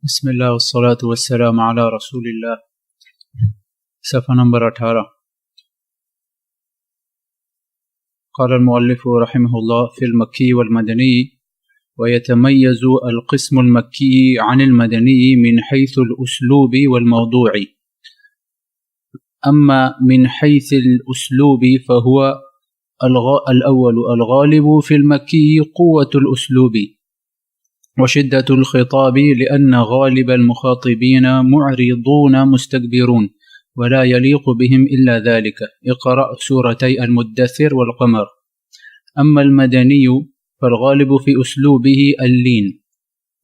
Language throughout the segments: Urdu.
بسم اللہ والصلاة والسلام علی رسول اللہ. صفحہ نمبر 18. قال المؤلف رحمه الله في المكي والمدني ويتميز القسم المكي عن المدني من حيث الأسلوب والموضوع. أما من حيث الأسلوب فهو الأول الغالب في المكي قوة الأسلوب وشدة الخطاب لأن غالب المخاطبين معرضون مستكبرون ولا يليق بهم إلا ذلك. اقرأ سورتي المدثر والقمر. أما المدني فالغالب في أسلوبه اللين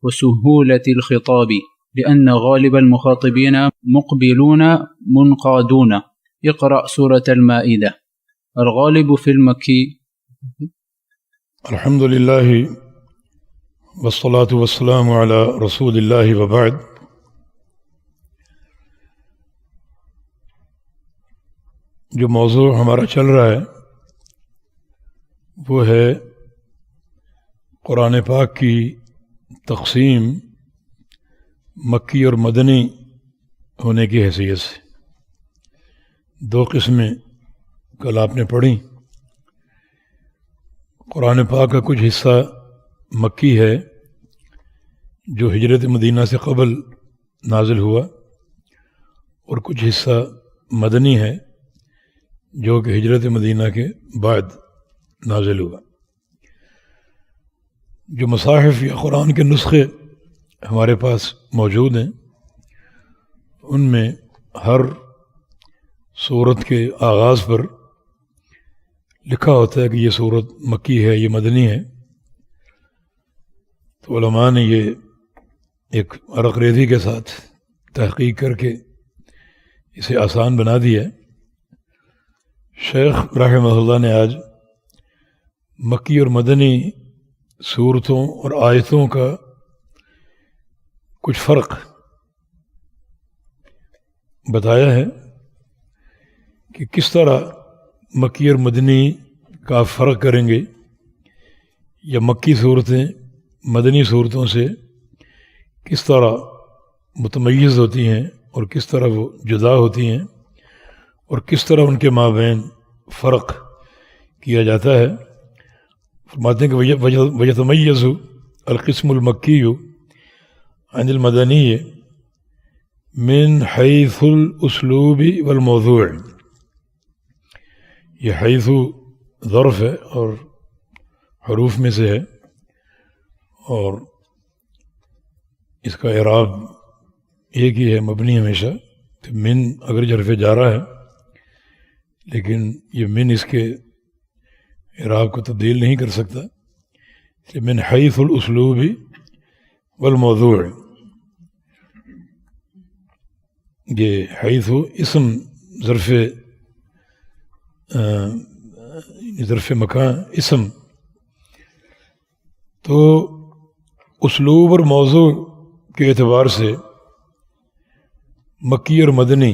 وسهولة الخطاب لأن غالب المخاطبين مقبلون منقادون. اقرأ سورة المائدة. الغالب في المكي. الحمد لله والصلاة والسلام على رسول الله وبعد. جو موضوع ہمارا چل رہا ہے وہ ہے قرآن پاک کی تقسیم مکی اور مدنی ہونے کی حیثیت سے. دو قسمیں کل آپ نے پڑھی. قرآن پاک کا کچھ حصہ مکی ہے جو ہجرت مدینہ سے قبل نازل ہوا، اور کچھ حصہ مدنی ہے جو کہ ہجرت مدینہ کے بعد نازل ہوا. جو مصاحف یا قرآن کے نسخے ہمارے پاس موجود ہیں ان میں ہر سورت کے آغاز پر لکھا ہوتا ہے کہ یہ سورت مکی ہے، یہ مدنی ہے. تو علماء نے یہ ایک عرق ریزی کے ساتھ تحقیق کر کے اسے آسان بنا دیا ہے. شیخ رحمہ اللہ نے آج مکی اور مدنی صورتوں اور آیتوں کا کچھ فرق بتایا ہے کہ کس طرح مکی اور مدنی کا آپ فرق کریں گے، یا مکی صورتیں مدنی صورتوں سے کس طرح متمیز ہوتی ہیں اور کس طرح وہ جدا ہوتی ہیں اور کس طرح ان کے مابین فرق کیا جاتا ہے. فرماتے ہیں کہ وَيَتَمَيَّزُ الْقِسْمُ الْمَكِّيُّ عَنِ الْمَدَنِيِّ مِنْ حَيْثُ الْأُسْلُوبِ وَالْمَوْضُوعِ. یہ حیث ظرف ہے اور حروف میں سے ہے، اور اس کا اعراب ایک ہی ہے، مبنی ہمیشہ. تو من اگر حرف جارہ ہے لیکن یہ من اس کے اعراب کو تبدیل نہیں کر سکتا. من حیث الاسلوب والموضوع. یہ حیث اسم ظرف مکان اسم. تو اسلوب اور موضوع کے اعتبار سے مکی اور مدنی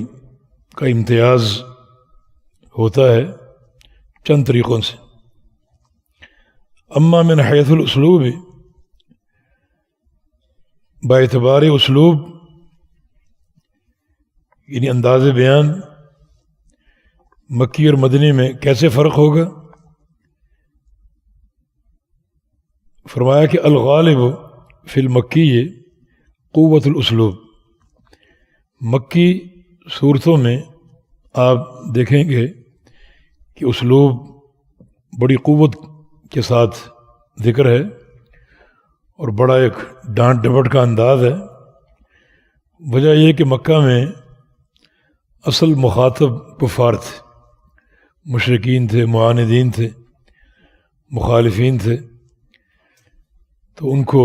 کا امتیاز ہوتا ہے چند طریقوں سے. اما من حیث الاسلوب، باعتبار اسلوب یعنی انداز بیان مکی اور مدنی میں کیسے فرق ہوگا؟ فرمایا کہ الغالب فی المکی قوت الاسلوب. مکی صورتوں میں آپ دیکھیں گے کہ اسلوب بڑی قوت کے ساتھ ذکر ہے اور بڑا ایک ڈانٹ ڈپٹ کا انداز ہے. وجہ یہ کہ مکہ میں اصل مخاطب کفار تھے، مشرکین تھے، معاندین تھے، مخالفین تھے. تو ان کو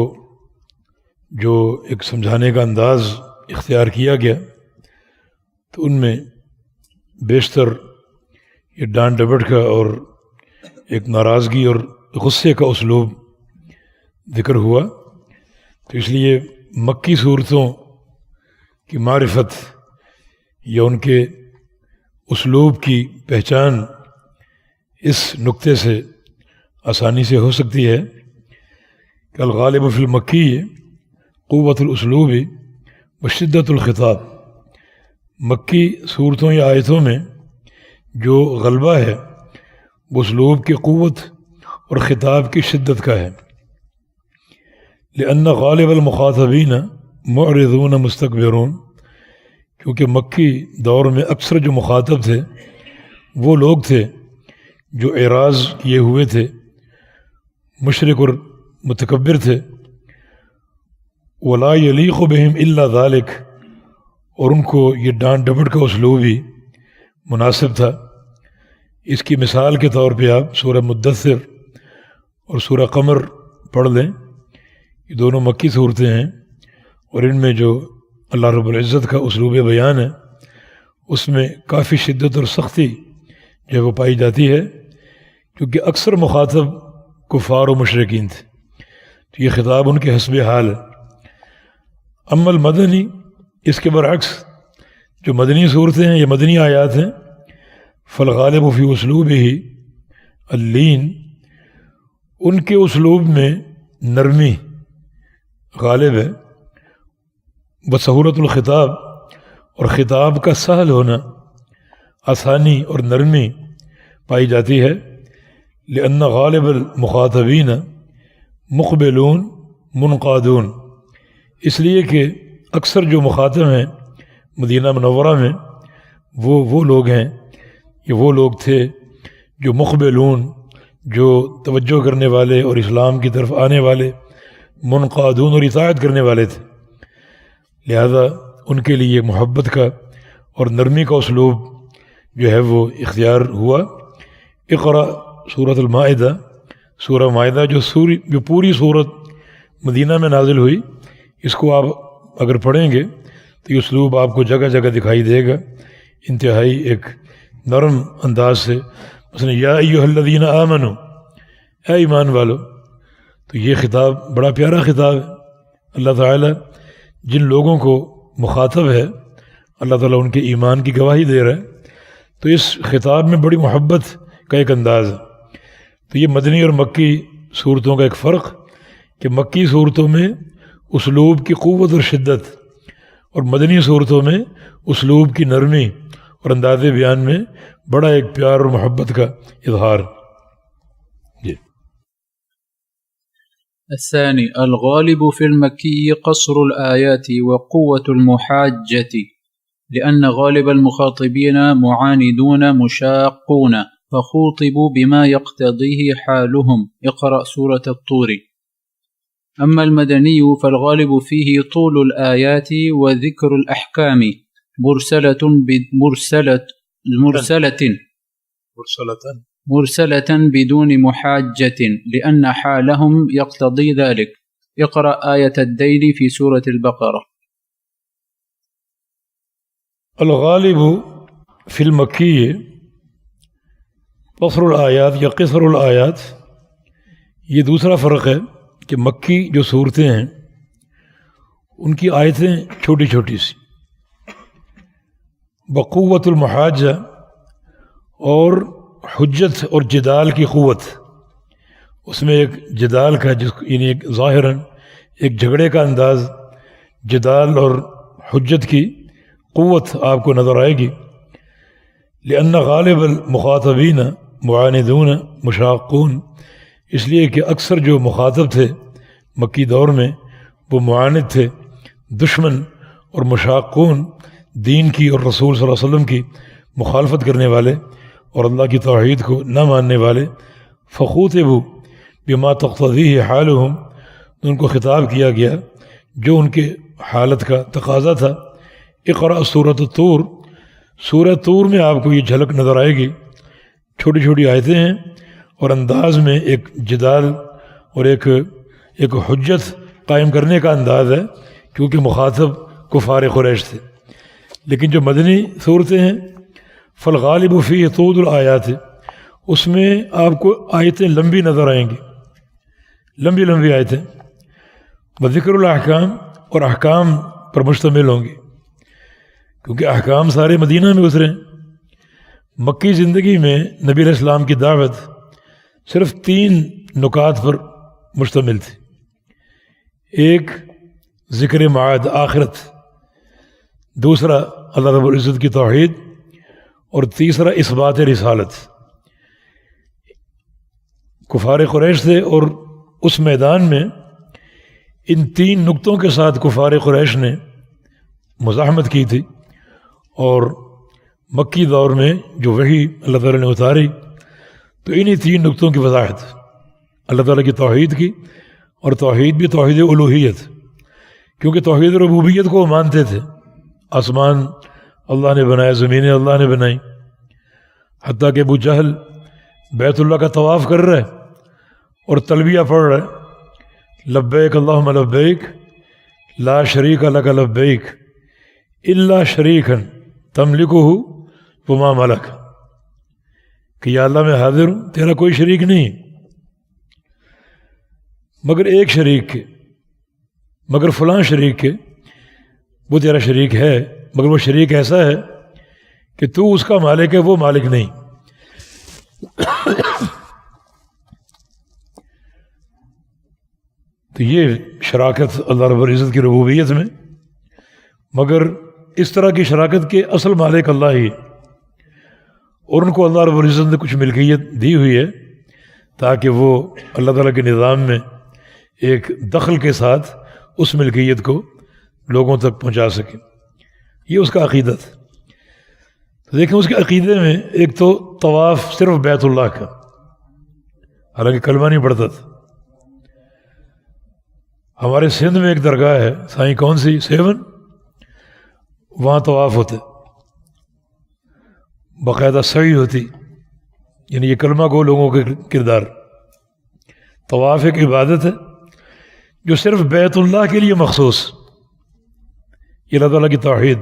جو ایک سمجھانے کا انداز اختیار کیا گیا تو ان میں بیشتر یہ ڈانٹ ڈپٹ کا اور ایک ناراضگی اور غصے کا اسلوب ذکر ہوا. تو اس لیے مکی صورتوں کی معرفت یا ان کے اسلوب کی پہچان اس نقطے سے آسانی سے ہو سکتی ہے کہ الغالب فی المکی قوت الاسلوب وشدت الخطاب، مکی صورتوں یا آیتوں میں جو غلبہ ہے وہ اسلوب کی قوت اور خطاب کی شدت کا ہے. لأن غالب المخاطبین معرضون مستكبرون، کیونکہ مکی دور میں اکثر جو مخاطب تھے وہ لوگ تھے جو اعراض کیے ہوئے تھے، مشرک اور متکبر تھے. ولا یلیق بہم الا ذلک، اور ان کو یہ ڈانٹ ڈپٹ کا اسلوب ہی مناسب تھا. اس کی مثال کے طور پہ آپ سورہ مدثر اور سورہ قمر پڑھ لیں، یہ دونوں مکی صورتیں ہیں، اور ان میں جو اللہ رب العزت کا اسلوب بیان ہے اس میں کافی شدت اور سختی جو ہے وہ پائی جاتی ہے، کیونکہ اکثر مخاطب کفار و مشرکین تھے، تو یہ خطاب ان کے حسب حال ہے. اما المدنی، اس کے برعکس جو مدنی صورتیں ہیں، یہ مدنی آیات ہیں، فالغالب فی اسلوبہ اللین، ان کے اسلوب میں نرمی غالب ہے. بسہولت الخطاب، اور خطاب کا سہل ہونا، آسانی اور نرمی پائی جاتی ہے. لأن غالب المخاطبین مقبلون منقادون، اس لیے کہ اکثر جو مخاطب ہیں مدینہ منورہ میں وہ لوگ ہیں، یہ وہ لوگ تھے جو مقبلون، جو توجہ کرنے والے اور اسلام کی طرف آنے والے، منقادون اور اطاعت کرنے والے تھے. لہذا ان کے لیے محبت کا اور نرمی کا اسلوب جو ہے وہ اختیار ہوا. اقرأ سورۃ المائدہ، سورہ مائدہ جو پوری صورت مدینہ میں نازل ہوئی، اس کو آپ اگر پڑھیں گے تو یہ اسلوب آپ کو جگہ جگہ دکھائی دے گا، انتہائی ایک نرم انداز سے. مثلا یا ایھا الذین آمنوا، اے ایمان والو، تو یہ خطاب بڑا پیارا خطاب ہے. اللہ تعالیٰ جن لوگوں کو مخاطب ہے، اللہ تعالیٰ ان کے ایمان کی گواہی دے رہا ہے، تو اس خطاب میں بڑی محبت کا ایک انداز ہے. تو یہ مدنی اور مکی صورتوں کا ایک فرق کہ مکی صورتوں میں اسلوب کی قوت اور شدت، اور مدنی صورتوں میں اسلوب کی نرمی اور انداز بیان میں بڑا ایک پیار اور محبت کا اظہار. جی. الثاني الغالب في المكي قصر الآيات وقوة المحاجة، لأن غالب المخاطبين معاندون مشاقون فخوطبوا بما يقتضيه حالهم. اقرأ سورة الطور. أما المدني فالغالب فيه طول الآيات وذكر الأحكام مرسلة بدون محاجة، لأن حالهم يقتضي ذلك. اقرأ آية الدين في سورة البقرة. الغالب فی المکی قصر الآیات یا قصر الآیات، یہ دوسرا فرق ہے کہ مکی جو صورتیں ہیں ان کی آیتیں چھوٹی چھوٹی سی. بقوت المحاجہ، اور حجت اور جدال کی قوت، اس میں ایک جدال کا یعنی ایک ظاہراً ایک جھگڑے کا انداز، جدال اور حجت کی قوت آپ کو نظر آئے گی. لأن غالب المخاطبین معاندون مشاقون، اس لیے کہ اکثر جو مخاطب تھے مکی دور میں وہ معاند تھے، دشمن اور مشاقون، دین کی اور رسول صلی اللہ علیہ وسلم کی مخالفت کرنے والے اور اللہ کی توحید کو نہ ماننے والے. فخوطبوا بما تقتضیہ حالہم، ان کو خطاب کیا گیا جو ان کے حالت کا تقاضا تھا. اقرأ سورۃ الطور، سورہ طور میں آپ کو یہ جھلک نظر آئے گی. چھوٹی چھوٹی آیتیں ہیں اور انداز میں ایک جدال اور ایک حجت قائم کرنے کا انداز ہے، کیونکہ مخاطب کفار قریش تھے. لیکن جو مدنی صورتیں ہیں فالغالب فی طول الآیات، اس میں آپ کو آیتیں لمبی نظر آئیں گی، لمبی لمبی آیتیں. وذکر الاحکام، اور احکام پر مشتمل ہوں گی، کیونکہ احکام سارے مدینہ میں گزرے. مکی زندگی میں نبی علیہ السلام کی دعوت صرف 3 نکات پر مشتمل تھی. ایک ذکر معاد، آخرت، دوسرا اللہ رب العزت کی توحید، اور تیسرا اثبات رسالت۔ کفار قریش تھے اور اس میدان میں ان تین نقطوں کے ساتھ کفار قریش نے مزاحمت کی تھی، اور مکی دور میں جو وحی اللہ تعالیٰ نے اتاری تو انہی تین نقطوں کی وضاحت اللہ تعالیٰ کی توحید کی، اور توحید بھی توحید الوہیت، کیونکہ توحید ربوبیت کو وہ مانتے تھے۔ آسمان اللہ نے بنایا، زمینیں اللہ نے بنائی، حتیٰ کہ ابو جہل بیت اللہ کا طواف کر رہا ہے اور تلبیہ پڑھ رہا ہے، لبیک اللہم لبیک لا شریک لک لبیک الا شریکا تملکہ وما ملک، کہ یا اللہ میں حاضر ہوں، تیرا کوئی شریک نہیں مگر ایک شریک کے، مگر فلاں شریک کے، وہ تیرا شریک ہے، مگر وہ شریک ایسا ہے کہ تو اس کا مالک ہے، وہ مالک نہیں۔ تو یہ شراکت اللہ رب العزت کی ربوبیت میں، مگر اس طرح کی شراکت کے اصل مالک اللہ ہی، اور ان کو اللہ رب العزت نے کچھ ملکیت دی ہوئی ہے تاکہ وہ اللہ تعالیٰ کے نظام میں ایک دخل کے ساتھ اس ملکیت کو لوگوں تک پہنچا سکے۔ یہ اس کا عقیدہ تھا۔ تو دیکھیں اس کے عقیدے میں ایک تو طواف صرف بیت اللہ کا، حالانکہ کلمہ نہیں پڑھتا تھا۔ ہمارے سندھ میں ایک درگاہ ہے، سائیں کون سی 7، وہاں طواف ہوتے، باقاعدہ سعی ہوتی، یعنی یہ کلمہ گو لوگوں کے کردار۔ طواف ایک عبادت ہے جو صرف بیت اللہ کے لیے مخصوص، یہ اللہ تعالیٰ کی توحید،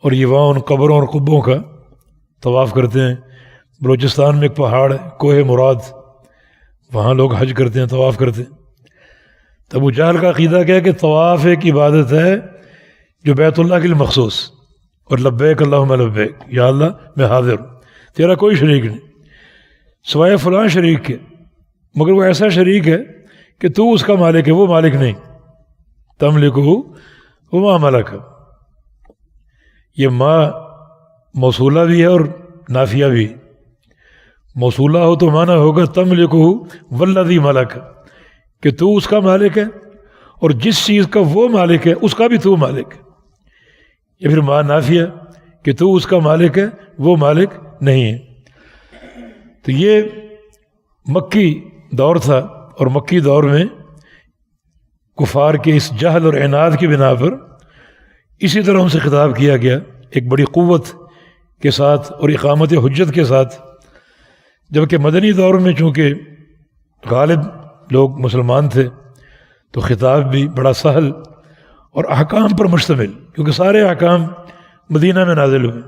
اور یہ وہاں ان قبروں اور قبوں کا طواف کرتے ہیں۔ بلوچستان میں ایک پہاڑ ہے کوہ مراد، وہاں لوگ حج کرتے ہیں، طواف کرتے ہیں۔ تو ابو جہل کا عقیدہ کیا ہے کہ طواف ایک عبادت ہے جو بیت اللہ کے لیے مخصوص، اور لبیک اللہم لبیک، یا اللہ میں حاضر ہوں، تیرا کوئی شریک نہیں سوائے فلاں شریک کے، مگر وہ ایسا شریک ہے کہ تو اس کا مالک ہے، وہ مالک نہیں۔ تملکہ وما ملک، یہ ما موصولہ بھی ہے اور نافیہ بھی۔ موصولہ ہو تو معنی ہوگا تملکہ والذی ملک، کہ تو اس کا مالک ہے اور جس چیز کا وہ مالک ہے اس کا بھی تو مالک ہے، یا پھر ما نافیہ کہ تو اس کا مالک ہے وہ مالک نہیں ہے۔ تو یہ مکی دور تھا، اور مکی دور میں کفار کے اس جہل اور عناد کی بنا پر اسی طرح ان سے خطاب کیا گیا، ایک بڑی قوت کے ساتھ اور اقامت حجت کے ساتھ۔ جبکہ مدنی دور میں چونکہ غالب لوگ مسلمان تھے تو خطاب بھی بڑا سہل اور احکام پر مشتمل، کیونکہ سارے احکام مدینہ میں نازل ہوئے،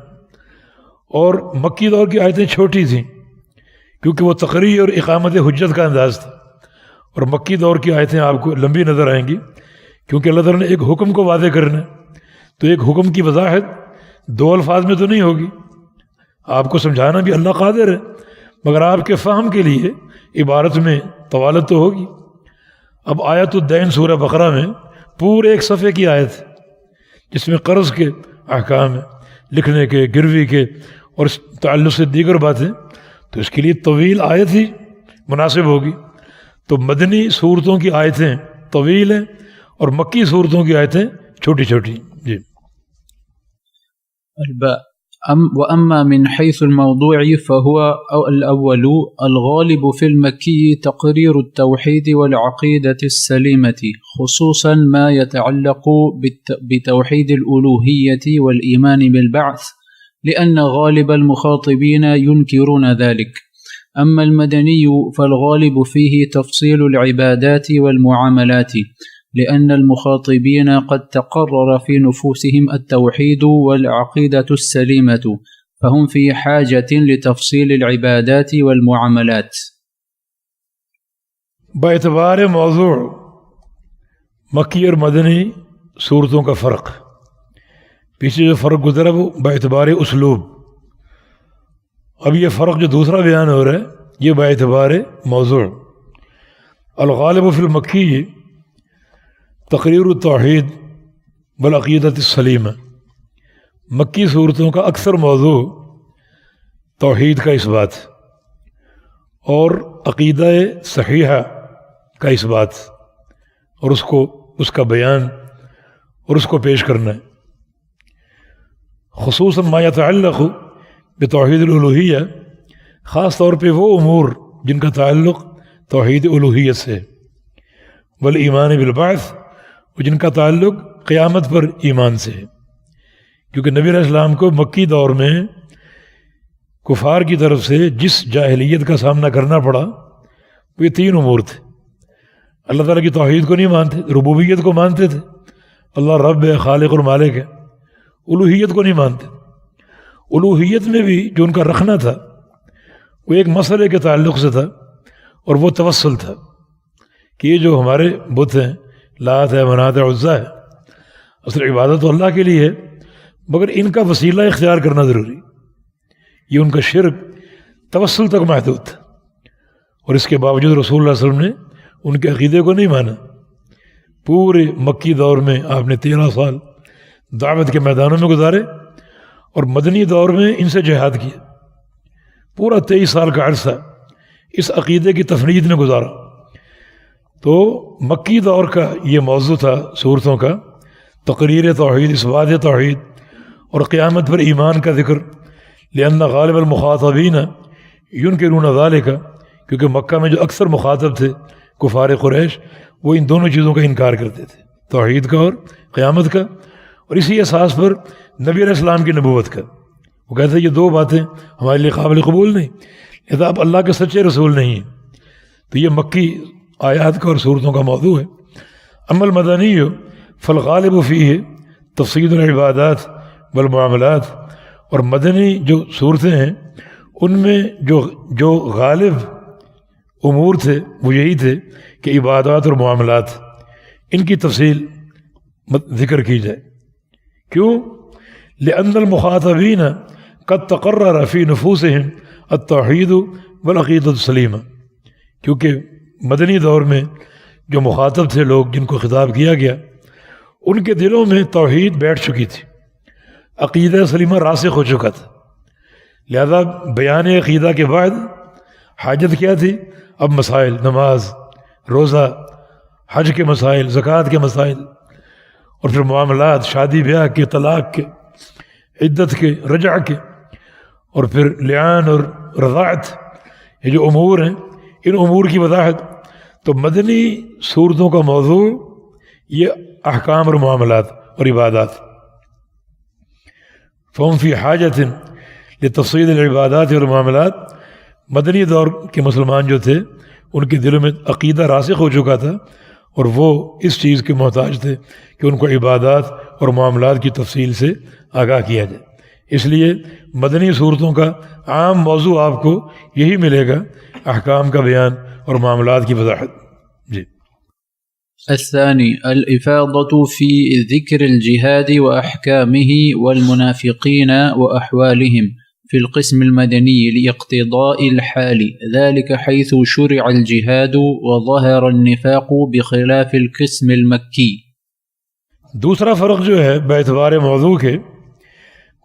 اور مکی دور کی آیتیں چھوٹی تھیں کیونکہ وہ تقریر اور اقامت حجت کا انداز تھا، اور مکی دور کی آیتیں آپ کو لمبی نظر آئیں گی کیونکہ اللہ تعالیٰ نے ایک حکم کو واضح کرنا ہے، تو ایک حکم کی وضاحت 2 الفاظ میں تو نہیں ہوگی، آپ کو سمجھانا بھی اللہ قادر ہے، مگر آپ کے فہم کے لیے عبارت میں طوالت تو ہوگی۔ اب آیت الدین سورہ بقرہ میں پورے ایک صفحے کی آیت ہے جس میں قرض کے احکام ہیں، لکھنے کے، گروی کے، اور اس تعلق سے دیگر باتیں، تو اس کے لیے طویل آیت ہی مناسب ہوگی۔ تو مدنی صورتوں کی آیتیں طویل ہیں اور مکی صورتوں کی آیتیں چھوٹی چھوٹی۔ جی الباء وأما من حيث الموضوع فهو الأول الغالب في المكي تقرير التوحيد والعقيدة السليمة، خصوصا ما يتعلق بتوحيد الألوهية والإيمان بالبعث، لأن غالب المخاطبين ينكرون ذلك. أما المدني فالغالب فيه تفصيل العبادات والمعاملات، لأن المخاطبين قد تقرر في نفوسهم التوحيد والعقيدة السليمة، فهم في حاجة لتفصيل العبادات والمعاملات۔ باعتبار موضوع مکی اور مدنی صورتوں کا فرق، پیچھے جو فرق گزرا وہ باعتبار اسلوب، اب یہ فرق جو دوسرا بیان ہو رہا ہے یہ باعتبار موضوع۔ الغالب فی المکی تقریر التوحید والعقیدۃ السلیمہ، مکی صورتوں کا اکثر موضوع توحید کا اس بات اور عقیدہ صحیحہ کا اس بات اور اس کا بیان اور اس کو پیش کرنا ہے. خصوصاً ما يتعلق بتوحید الالوہیہ، خاص طور پہ وہ امور جن کا تعلق توحید الوہیت سے، والایمان بالبعث، اور جن کا تعلق قیامت پر ایمان سے ہے. کیونکہ نبی علیہ السلام کو مکی دور میں کفار کی طرف سے جس جاہلیت کا سامنا کرنا پڑا وہ یہ 3 امور تھے. اللہ تعالیٰ کی توحید کو نہیں مانتے، ربوبیت کو مانتے تھے، اللہ رب ہے، خالق اور مالک ہے، الوہیت کو نہیں مانتے. الوہیت میں بھی جو ان کا رکھنا تھا وہ ایک مسئلے کے تعلق سے تھا اور وہ توسل تھا کہ یہ جو ہمارے بت ہیں، لات ہے، منات ہے، عزا ہے، اصل عبادت تو اللہ کے لیے ہے مگر ان کا وسیلہ اختیار کرنا ضروری. یہ ان کا شرک توسل تک محدود تھا اور اس کے باوجود رسول اللہ صلی اللہ علیہ وسلم نے ان کے عقیدے کو نہیں مانا. پورے مکی دور میں آپ نے 13 سال دعوت کے میدانوں میں گزارے اور مدنی دور میں ان سے جہاد کیا. پورا 23 سال کا عرصہ اس عقیدے کی تفنید میں گزارا. تو مکی دور کا یہ موضوع تھا صورتوں کا، تقریر توحید، اثبات توحید اور قیامت پر ایمان کا ذکر. لأن غالب المخاطبین ينکرون ذلك، کیونکہ مکہ میں جو اکثر مخاطب تھے کفار قریش وہ ان دونوں چیزوں کا انکار کرتے تھے، توحید کا اور قیامت کا، اور اسی اساس پر نبی علیہ السلام کی نبوت کا. وہ کہتے ہیں یہ 2 باتیں ہمارے لیے قابل قبول نہیں، لہذا آپ اللہ کے سچے رسول نہیں ہیں. تو یہ مکی آیات کا اور صورتوں کا موضوع ہے. اما المدنی فالغالب فیہ تفصیل العبادات والمعاملات، اور مدنی جو صورتیں ہیں ان میں جو غالب امور تھے وہ یہی تھے کہ عبادات اور معاملات ان کی تفصیل ذکر کی جائے. کیوں؟ لأن المخاطبین قد تقرر فی نفوسہم التوحید والعقیدۃ السلیمہ، کیونکہ مدنی دور میں جو مخاطب تھے لوگ جن کو خطاب کیا گیا ان کے دلوں میں توحید بیٹھ چکی تھی، عقیدہ سلیمہ راسخ ہو چکا تھا. لہذا بیان عقیدہ کے بعد حاجت کیا تھی؟ اب مسائل، نماز، روزہ، حج کے مسائل، زکوٰۃ کے مسائل، اور پھر معاملات، شادی بیاہ کے، طلاق کے، عدت کے، رجع کے، اور پھر لعان اور رضاعت، یہ جو امور ہیں ان امور کی وضاحت. تو مدنی صورتوں کا موضوع یہ احکام اور معاملات اور عبادات. فہم فی حاجت لتفصیل العبادات والمعاملات، مدنی دور کے مسلمان جو تھے ان کے دلوں میں عقیدہ راسخ ہو چکا تھا اور وہ اس چیز کے محتاج تھے کہ ان کو عبادات اور معاملات کی تفصیل سے آگاہ کیا جائے. اس لیے مدنی صورتوں کا عام موضوع آپ کو یہی ملے گا، احکام کا بیان اور معاملات کی وضاحت. جی. الثاني الإفاضة في ذكر الجهاد وأحكامه والمنافقين وأحوالهم في القسم المدني لاقتضاء الحال، ذلك حيث شرع الجهاد وظهر النفاق بخلاف القسم المكي. دوسرا فرق جو ہے باعتبار موضوع کے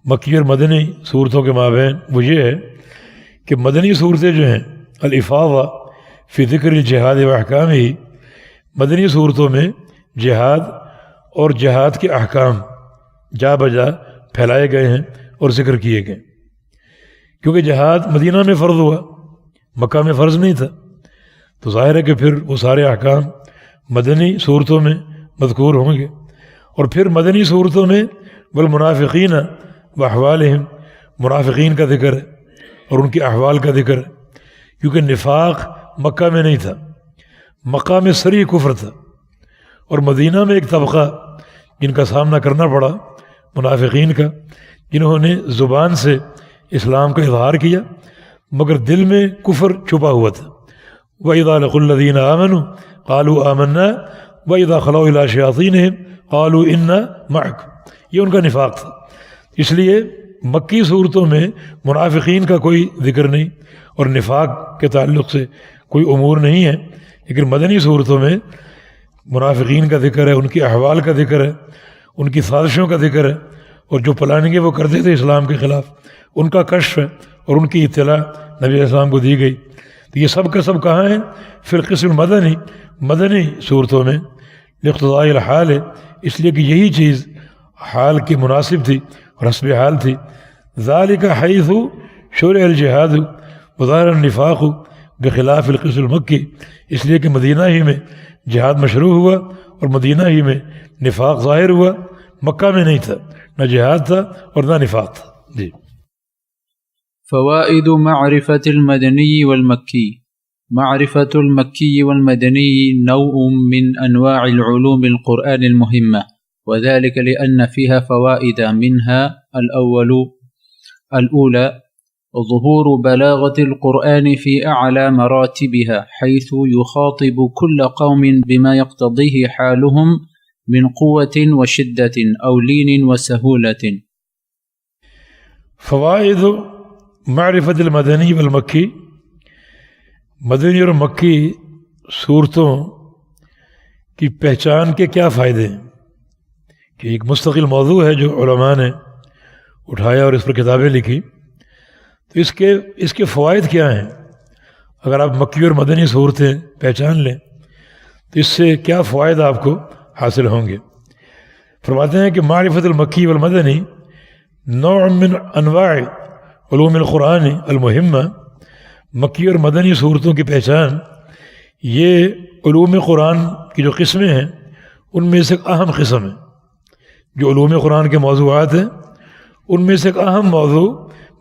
مکی اور مدنی صورتوں کے مابین وہ یہ ہے کہ مدنی صورتیں جو ہیں الافاضہ فی ذکر الجہاد و احکامہ، مدنی صورتوں میں جہاد اور جہاد کے احکام جا بجا پھیلائے گئے ہیں اور ذکر کیے گئے. کیونکہ جہاد مدینہ میں فرض ہوا، مکہ میں فرض نہیں تھا، تو ظاہر ہے کہ پھر وہ سارے احکام مدنی صورتوں میں مذکور ہوں گے. اور پھر مدنی صورتوں میں والمنافقین واحوالہم، منافقین کا ذکر ہے اور ان کے احوال کا ذکر ہے، کیونکہ نفاق مکہ میں نہیں تھا، مکہ میں صریح کفر تھا، اور مدینہ میں ایک طبقہ جن کا سامنا کرنا پڑا منافقین کا، جنہوں نے زبان سے اسلام کا اظہار کیا مگر دل میں کفر چھپا ہوا تھا. وَإِذَا لَقُوا الَّذِينَ آمَنُوا قَالُوا آمَنَّا وَإِذَا خَلَوْا إِلَىٰ شَيَاطِينِهِمْ قَالُوا إِنَّا مَعَكُمْ، یہ ان کا نفاق تھا. اس لیے مکی صورتوں میں منافقین کا کوئی ذکر نہیں اور نفاق کے تعلق سے کوئی امور نہیں ہے، لیکن مدنی صورتوں میں منافقین کا ذکر ہے، ان کے احوال کا ذکر ہے، ان کی سازشوں کا ذکر ہے، اور جو پلاننگیں وہ کرتے تھے اسلام کے خلاف، ان کا کشف اور ان کی اطلاع نبی علیہ السلام کو دی گئی. تو یہ سب کا سب کہاں ہیں؟ فی القسم المدنی، مدنی صورتوں میں. لاقتضاء الحال ہے، اس لیے کہ یہی چیز حال کی مناسب تھی اور حسب حال تھی. ذالک حیث شرع الجہاد وظہر النفاق بخلاف القسم المکی، اس لیے کہ مدینہ ہی میں جہاد مشروع ہوا اور مدینہ ہی میں نفاق ظاہر ہوا. مکہ میں نہیں تھا، نہ جہاد تھا اور نہ نفاق تھا. جی. فوائد معرفة المدني والمكي. معرفة المكي والمدني نوع من أنواع العلوم القرآن المهمة، وذلك لأن فيها فوائد، منها الأولى ظهور بلاغة القرآن في أعلى مراتبها، حيث يخاطب كل قوم بما يقتضيه حالهم من قوة وشدة أو لين وسهولة. فوائد معرفت المدنی والمکی، مدنی اور مکی صورتوں کی پہچان کے کیا فائدے ہیں، کہ ایک مستقل موضوع ہے جو علماء نے اٹھایا اور اس پر کتابیں لکھی. تو اس کے فوائد کیا ہیں؟ اگر آپ مکی اور مدنی صورتیں پہچان لیں تو اس سے کیا فوائد آپ کو حاصل ہوں گے؟ فرماتے ہیں کہ معرفت المکی والمدنی نوع من انواع علوم القرآن المہمہ، مکی اور مدنی صورتوں کی پہچان یہ علوم قرآن کی جو قسمیں ہیں ان میں سے ایک اہم قسم ہے. جو علوم قرآن کے موضوعات ہیں ان میں سے ایک اہم موضوع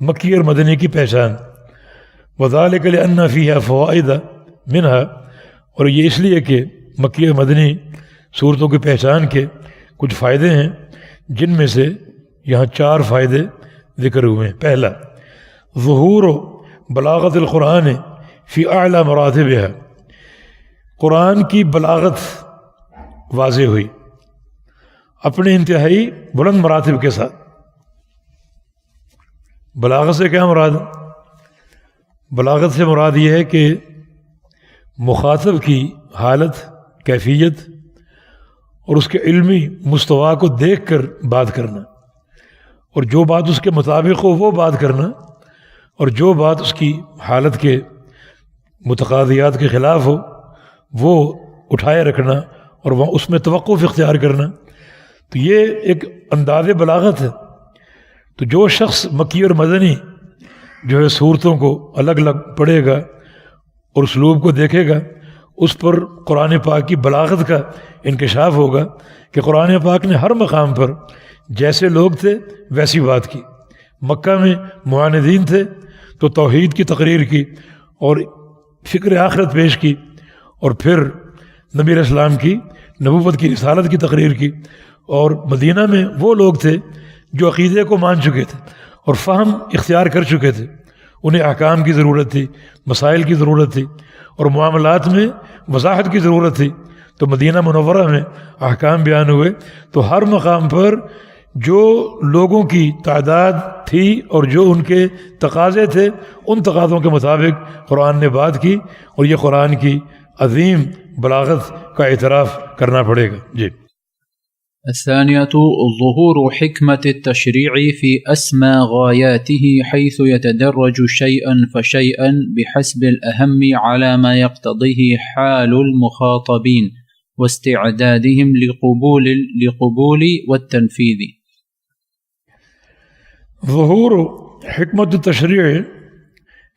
مکی اور مدنی کی پہچان. وذالک لأن فیہا فوائد منہا، اور یہ اس لیے کہ مکی اور مدنی صورتوں کی پہچان کے کچھ فائدے ہیں جن میں سے یہاں 4 فائدے ذکر ہوئے ہیں. پہلا، ظہور بلاغت القرآن فی اعلیٰ مراتبها، قرآن کی بلاغت واضح ہوئی اپنے انتہائی بلند مراتب کے ساتھ. بلاغت سے کیا مراد؟ بلاغت سے مراد یہ ہے کہ مخاطب کی حالت، کیفیت اور اس کے علمی مستوا کو دیکھ کر بات کرنا، اور جو بات اس کے مطابق ہو وہ بات کرنا، اور جو بات اس کی حالت کے متقاضیات کے خلاف ہو وہ اٹھائے رکھنا اور وہ اس میں توقف اختیار کرنا. تو یہ ایک انداز بلاغت ہے. تو جو شخص مکی اور مدنی جو ہے صورتوں کو الگ الگ پڑھے گا اور اسلوب کو دیکھے گا، اس پر قرآن پاک کی بلاغت کا انکشاف ہوگا کہ قرآن پاک نے ہر مقام پر جیسے لوگ تھے ویسی بات کی. مکہ میں معاندین تھے تو توحید کی تقریر کی اور فکر آخرت پیش کی، اور پھر نبی علیہ السلام کی نبوت کی رسالت کی تقریر کی. اور مدینہ میں وہ لوگ تھے جو عقیدے کو مان چکے تھے اور فہم اختیار کر چکے تھے، انہیں احکام کی ضرورت تھی، مسائل کی ضرورت تھی اور معاملات میں وضاحت کی ضرورت تھی. تو مدینہ منورہ میں احکام بیان ہوئے تو ہر مقام پر جو لوگوں کی تعداد تھی اور جو ان کے تقاضے تھے ان تقاضوں کے مطابق قرآن نے بات کی، اور یہ قرآن کی عظیم بلاغت کا اعتراف کرنا پڑے گا. جی. الثانية ظهور حكمة التشريع في أسمى غاياته، حيث يتدرج شيئا فشيئا بحسب الأهم على ما يقتضيه حال المخاطبين واستعدادهم لقبول والتنفيذ. ظہور حکمت التشریع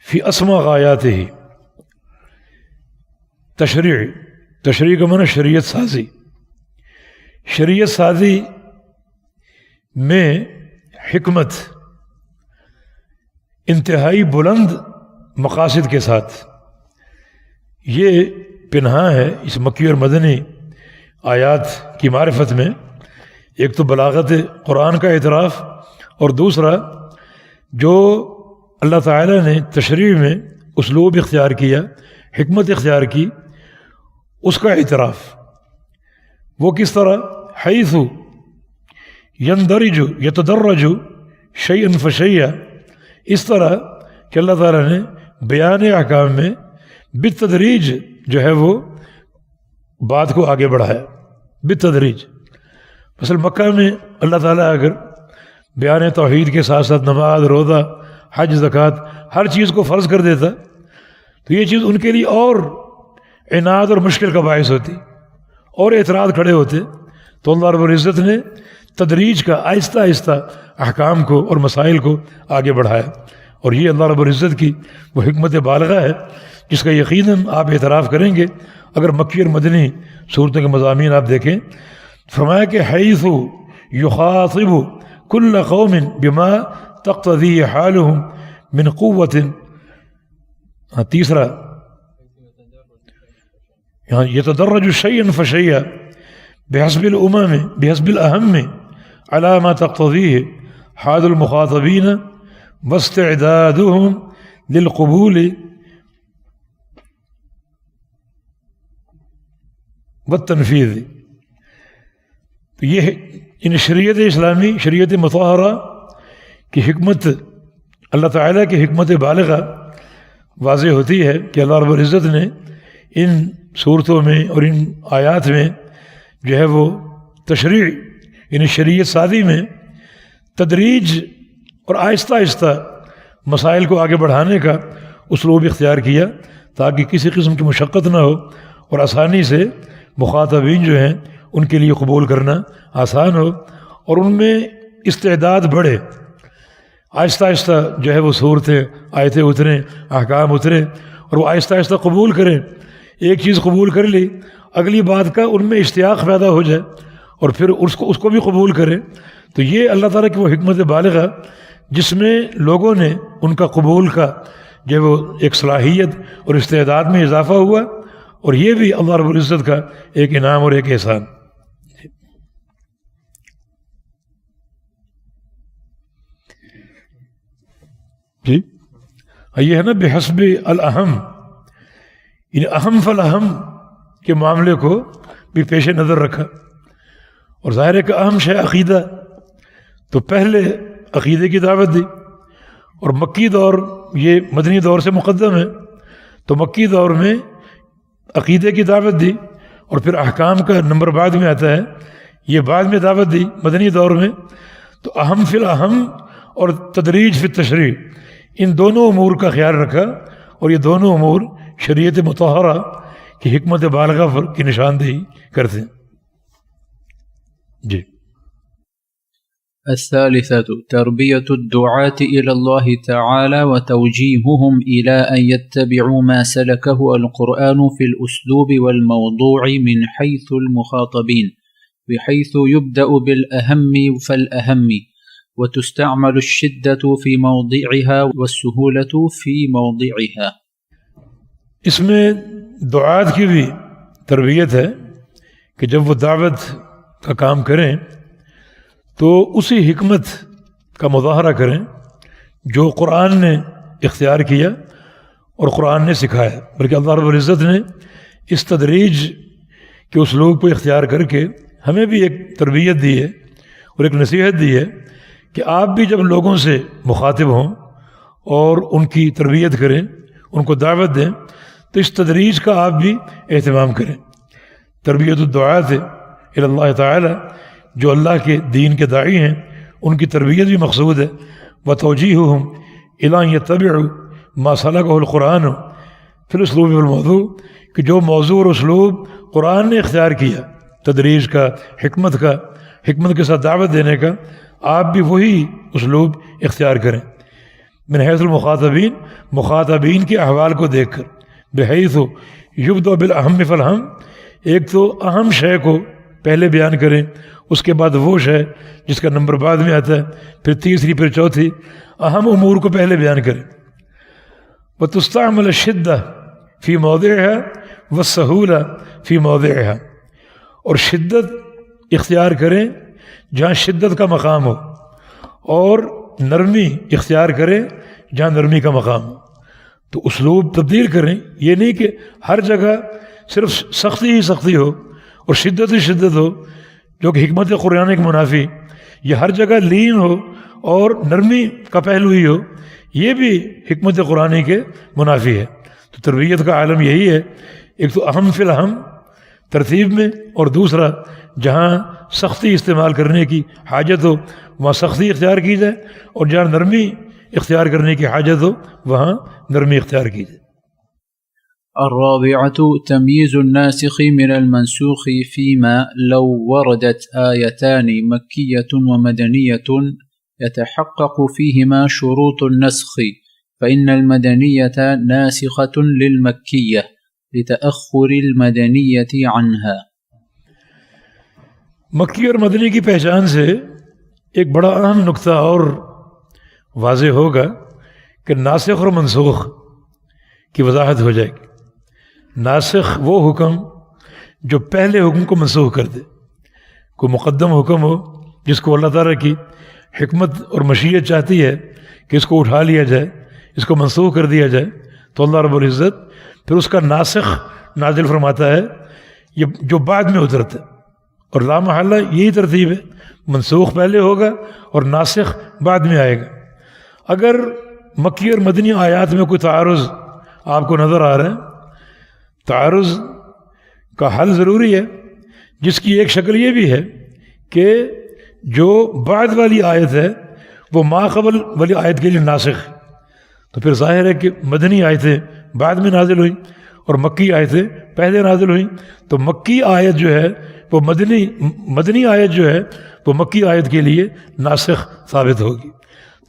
فی اسمى غایاته، تشریع کا معنی شریعت سازی. شریعت سازی میں حکمت انتہائی بلند مقاصد کے ساتھ یہ پنہاں ہے اس مکی اور مدنی آیات کی معرفت میں. ایک تو بلاغت قرآن کا اعتراف، اور دوسرا جو اللہ تعالیٰ نے تشریع میں اسلوب اختیار کیا، حکمت اختیار کی، اس کا اعتراف. وہ کس طرح؟ حیث یندرج یتدرج شیئا فشیئا، اس طرح کہ اللہ تعالیٰ نے بیان احکام میں بالتدریج جو ہے وہ بات کو آگے بڑھایا، بالتدریج. مثلا مکہ میں اللہ تعالیٰ اگر بیان توحید کے ساتھ ساتھ نماز، روزہ، حج، زکوٰۃ ہر چیز کو فرض کر دیتا، تو یہ چیز ان کے لیے اور عناد اور مشکل کا باعث ہوتی اور اعتراض کھڑے ہوتے. تو اللہ رب العزت نے تدریج کا آہستہ آہستہ احکام کو اور مسائل کو آگے بڑھایا. اور یہ اللہ رب العزت کی وہ حکمت بالغہ ہے جس کا یقیناً آپ اعتراف کریں گے اگر مکی اور مدنی صورتوں کے مضامین آپ دیکھیں. فرمایا کہ حیث یخاطب کل قوم بما تقتضی حالهم من قوت. تیسرا یہاں یتدرج شیئا فشیئا بحسب الامم بحسب الاہم على ما تقتضیہ حال المخاطبین واستعدادهم للقبول والتنفیذ. تو یہ ان شریعت اسلامی، شریعت مطہرہ کی حکمت، اللہ تعالیٰ کی حکمت بالغہ واضح ہوتی ہے کہ اللہ رب العزت نے ان صورتوں میں اور ان آیات میں جو ہے وہ تشریع یعنی شریعت سازی میں تدریج اور آہستہ آہستہ مسائل کو آگے بڑھانے کا اسلوب اختیار کیا تاکہ کسی قسم کی مشقت نہ ہو اور آسانی سے مخاطبین جو ہیں ان کے لیے قبول کرنا آسان ہو اور ان میں استعداد بڑھے. آہستہ آہستہ جو ہے وہ صورتیں آیتیں اتریں، احکام اتریں اور وہ آہستہ آہستہ قبول کریں. ایک چیز قبول کر لی، اگلی بات کا ان میں اشتیاق پیدا ہو جائے اور پھر اس کو بھی قبول کریں. تو یہ اللہ تعالیٰ کی وہ حکمت بالغہ جس میں لوگوں نے ان کا قبول کا جو وہ ایک صلاحیت اور استعداد میں اضافہ ہوا، اور یہ بھی اللہ رب العزت کا ایک انعام اور ایک احسان. جی یہ ہے نا بحسب الاہم، یعنی اہم فالاہم کے معاملے کو بھی پیش نظر رکھا. اور ظاہر ہے کہ اہم شے عقیدہ، تو پہلے عقیدے کی دعوت دی. اور مکی دور یہ مدنی دور سے مقدم ہے، تو مکی دور میں عقیدے کی دعوت دی اور پھر احکام کا نمبر بعد میں آتا ہے، یہ بعد میں دعوت دی مدنی دور میں. تو اہم فی الاہم اور تدریج فی التشریع، ان دونوں امور کا خیال رکھا، اور یہ دونوں امور شریعت مطہرہ کی حکمت بالغہ کی نشاندہی کرتے ہیں. جی الثالثة تربية الدعاة إلى الله تعالى وتوجيههم إلى أن يتبعوا ما سلكه القرآن في الأسلوب والموضوع من حيث المخاطبين، بحيث يبدأ بالأهم فالأهم، وتستعمل الشدة في موضعها والسهولة في موضعها. اس میں دعات کی بھی تربیت ہے کہ جب وہ دعوت کا کام کریں تو اسی حکمت کا مظاہرہ کریں جو قرآن نے اختیار کیا اور قرآن نے سکھایا. بلکہ اللہ رب العزت نے اس تدریج کے اسلوب کو اختیار کر کے ہمیں بھی ایک تربیت دی ہے اور ایک نصیحت دی ہے کہ آپ بھی جب لوگوں سے مخاطب ہوں اور ان کی تربیت کریں، ان کو دعوت دیں، تو اس تدریج کا آپ بھی اہتمام کریں. تربیت الدعاۃ الی اللہ تعالی، جو اللہ کے دین کے داعی ہیں ان کی تربیت بھی مقصود ہے. وتوجیہہم الی ان یتبعوا ما سلکہ القرآن فی الاسلوب والموضوع، کہ جو موضوع اور اسلوب قرآن نے اختیار کیا تدریج کا، حکمت کے ساتھ دعوت دینے کا، آپ بھی وہی اسلوب اختیار کریں. من حیث المخاطبین، مخاطبین کے احوال کو دیکھ کر. بحیث یبدأ بالاہم فالاہم، ایک تو اہم شے کو پہلے بیان کریں، اس کے بعد وہ شے جس کا نمبر بعد میں آتا ہے، پھر تیسری، پھر چوتھی، اہم امور کو پہلے بیان کریں. وتستعمل الشدہ فی موضعها والسہولہ فی موضعها، اور شدت اختیار کریں جہاں شدت کا مقام ہو، اور نرمی اختیار کریں جہاں نرمی کا مقام ہو. تو اسلوب تبدیل کریں، یہ نہیں کہ ہر جگہ صرف سختی ہی سختی ہو اور شدت ہی شدت ہو جو کہ حکمت قرآن کے منافی، یہ ہر جگہ لین ہو اور نرمی کا پہلو ہی ہو، یہ بھی حکمت قرآن کے منافی ہے. تو تربیت کا عالم یہی ہے، ایک تو اہم فی الاہم ترتیب میں، اور دوسرا جہاں سختی استعمال کرنے کی حاجت ہو وہاں سختی اختیار کی جائے، اور جہاں نرمی اختیار کرنے کی حاجت ہو وہاں نرمی اختیار کی جائے۔ الرابعة تمييز الناسخ من المنسوخ فيما لو وردت آيتان مكية ومدنية يتحقق فيهما شروط النسخ فإن المدنية ناسخة للمكية لتأخر المدنية عنها۔ مکی اور مدنی کی پہچان سے ایک بڑا اہم نقطہ اور واضح ہوگا کہ ناسخ اور منسوخ کی وضاحت ہو جائے گی۔ ناسخ وہ حکم جو پہلے حکم کو منسوخ کر دے، کوئی مقدم حکم ہو جس کو اللہ تعالیٰ کی حکمت اور مشیت چاہتی ہے کہ اس کو اٹھا لیا جائے، اس کو منسوخ کر دیا جائے، تو اللہ رب العزت پھر اس کا ناسخ نازل فرماتا ہے، یہ جو بعد میں اترتا ہے، اور لا محالہ یہی ترتیب ہے، منسوخ پہلے ہوگا اور ناسخ بعد میں آئے گا۔ اگر مکی اور مدنی آیات میں کوئی تعارض آپ کو نظر آ رہا ہے، تعارض کا حل ضروری ہے، جس کی ایک شکل یہ بھی ہے کہ جو بعد والی آیت ہے وہ ما قبل والی آیت کے لیے ناسخ ہے، تو پھر ظاہر ہے کہ مدنی آیتیں بعد میں نازل ہوئیں اور مکی آیتیں پہلے نازل ہوئیں، تو مکی آیت جو ہے وہ مدنی آیت جو ہے وہ مکی آیت کے لیے ناسخ ثابت ہوگی۔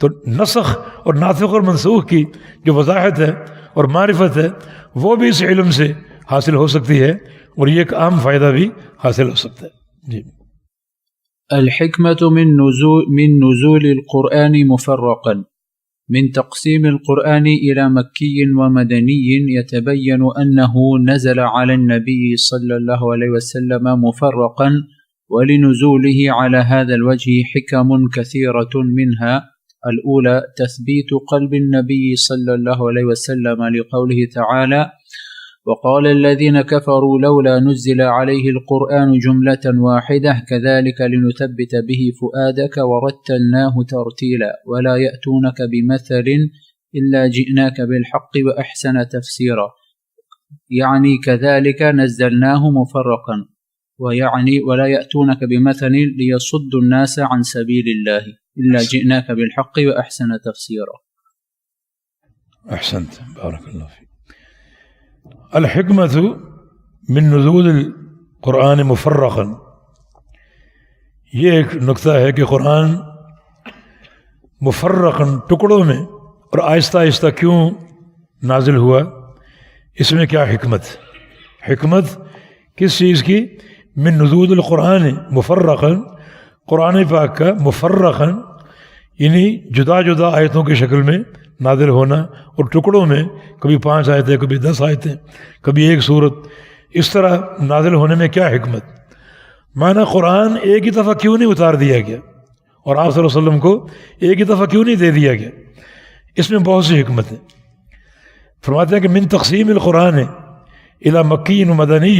تو نسخ اور ناسخ اور منسوخ کی جو وضاحت ہے اور معرفت ہے وہ بھی اس علم سے حاصل ہو سکتی ہے، اور یہ ایک عام فائدہ بھی حاصل ہو سکتا ہے۔ جی۔ الحكمة من نزول القرآن مفرقا من تقسيم القرآن إلى مكي ومدني يتبين أنه نزل على النبي صلى الله عليه وسلم مفرقا، ولنزوله على هذا الوجه حكم كثيرة منها الأولى تثبيت قلب النبي صلى الله عليه وسلم لقوله تعالى وقال الذين كفروا لولا نزل عليه القرآن جملة واحدة كذلك لنثبت به فؤادك ورتلناه ترتيلا ولا يأتونك بمثل إلا جئناك بالحق وأحسن تفسيرا، يعني كذلك نزلناه مفرقا، ويعني ولا يأتونك بمثل ليصد الناس عن سبيل الله إلا جئناك بالحق وأحسن تفسيرا۔ احسنت، بارک اللہ فیک۔ الحکمت من نزول القرآن مفرقا، یہ ایک نقطہ ہے کہ قرآن مفرقا ٹکڑوں میں اور آہستہ آہستہ کیوں نازل ہوا، اس میں کیا حکمت؟ حکمت کس چیز کی؟ من نزول القرآن مفرقا، قرآن پاک کا مفرقا یعنی جدا جدا آیتوں کی شکل میں نازل ہونا، اور ٹکڑوں میں کبھی 5 آیتیں، کبھی 10 آیتیں، کبھی ایک سورت، اس طرح نازل ہونے میں کیا حکمت؟ معنی قرآن ایک ہی دفعہ کیوں نہیں اتار دیا گیا، اور آپ صلی اللہ علیہ وسلم کو ایک ہی دفعہ کیوں نہیں دے دیا گیا؟ اس میں بہت سی حکمت ہیں۔ فرماتے ہیں کہ من تقسیم القرآن الی مکی و مدنی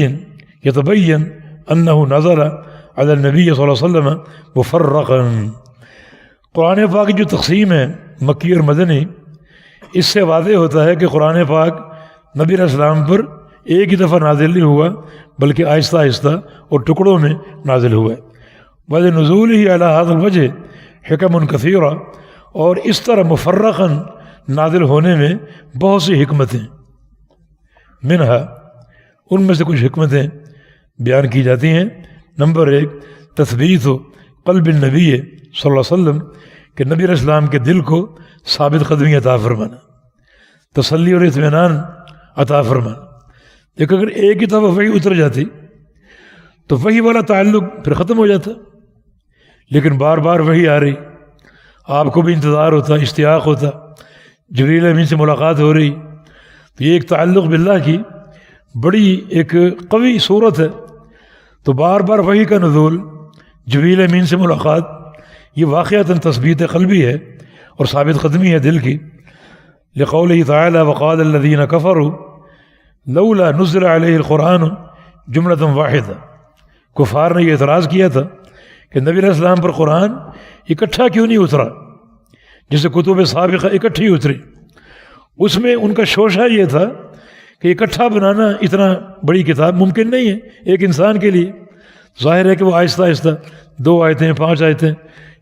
یتبین انہ نزل علی النبی صلی اللہ علیہ وسلم مفرقا، قرآن پاک کی جو تقسیم ہے مکی اور مدنی، اس سے واضح ہوتا ہے کہ قرآن پاک نبی علیہ السلام پر ایک ہی دفعہ نازل نہیں ہوا بلکہ آہستہ آہستہ اور ٹکڑوں میں نازل ہوا ہے۔ وجہ نزول ہی علی ھذا الوجہ حکم کثیرہ، اور اس طرح مفرقا نازل ہونے میں بہت سی حکمتیں، منہا ان میں سے کچھ حکمتیں بیان کی جاتی ہیں۔ نمبر 1 تثبیت قلب النبی صلی اللہ علیہ وسلم، کہ نبی علیہ السلام کے دل کو ثابت قدمی عطا فرمانا، تسلی اور اطمینان عطا فرمانا۔ دیکھ اگر ایک ہی دفعہ وحی اتر جاتی تو وحی والا تعلق پھر ختم ہو جاتا، لیکن بار بار وحی آ رہی، آپ کو بھی انتظار ہوتا، اشتیاق ہوتا، جبریل امین سے ملاقات ہو رہی، تو یہ ایک تعلق باللہ کی بڑی ایک قوی صورت ہے۔ تو بار بار وحی کا نزول، جبریل امین سے ملاقات، یہ واقعتاً تثبیت قلبی ہے اور ثابت قدمی ہے دل کی۔ لقولہ تعالی وقال الذین کفروا لولا نزل علیہ القرآن جملۃ واحدہ، کفار نے یہ اعتراض کیا تھا کہ نبی علیہ السلام پر قرآن اکٹھا کیوں نہیں اترا، جسے کتب سابقہ اکٹھی اتری۔ اس میں ان کا شوشہ یہ تھا کہ اکٹھا بنانا اتنا بڑی کتاب ممکن نہیں ہے ایک انسان کے لیے. ظاہر ہے کہ وہ آہستہ آہستہ 2 آیتیں 5 آیتیں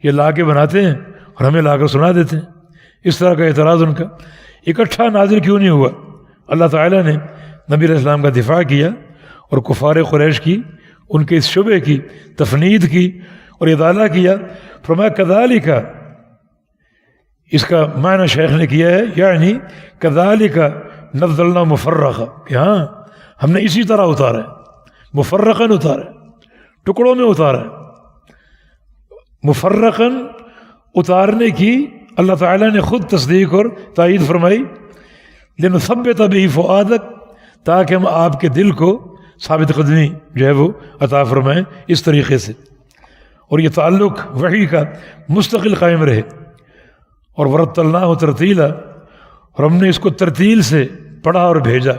یہ لا کے بناتے ہیں اور ہمیں لا کر سنا دیتے ہیں. اس طرح کا اعتراض ان کا. اکٹھا نازل کیوں نہیں ہوا؟ اللہ تعالیٰ نے نبی علیہ السلام کا دفاع کیا اور کفار قریش کی ان کے اس شبے کی تفنید کی اور ادالہ کیا. فرمایا کذالک، اس کا معنی شیخ نے کیا ہے یعنی کذالک نزلنا مفرقا، کہ ہاں ہم نے اسی طرح اتارا ہے، مفرقاً اتارا ہے، ٹکڑوں میں اتارا ہے. مفرقاً اتارنے کی اللہ تعالیٰ نے خود تصدیق اور تائید فرمائی. لنثبت به فؤادک، تاکہ ہم آپ کے دل کو ثابت قدمی جو ہے وہ عطا فرمائیں اس طریقے سے، اور یہ تعلق وحی کا مستقل قائم رہے. اور ورتلناہ ترتیلا، اور ہم نے اس کو ترتیل سے پڑھا اور بھیجا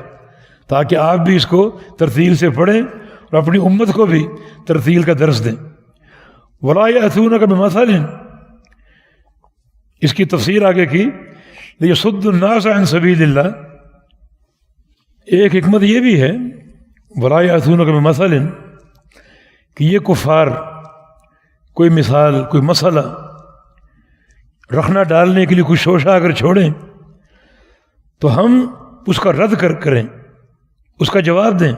تاکہ آپ بھی اس کو ترتیل سے پڑھیں اور اپنی امت کو بھی ترتیل کا درس دیں. ولا یأتونک بمثل، اس کی تفسیر آگے کی لیصد الناس عن سبیل اللہ. ایک حکمت یہ بھی ہے ولا یأتونک بمثل کہ یہ کفار کوئی مثال کوئی مسئلہ رکھنا ڈالنے کے لیے کوئی شوشہ اگر چھوڑیں تو ہم اس کا رد کریں، اس کا جواب دیں.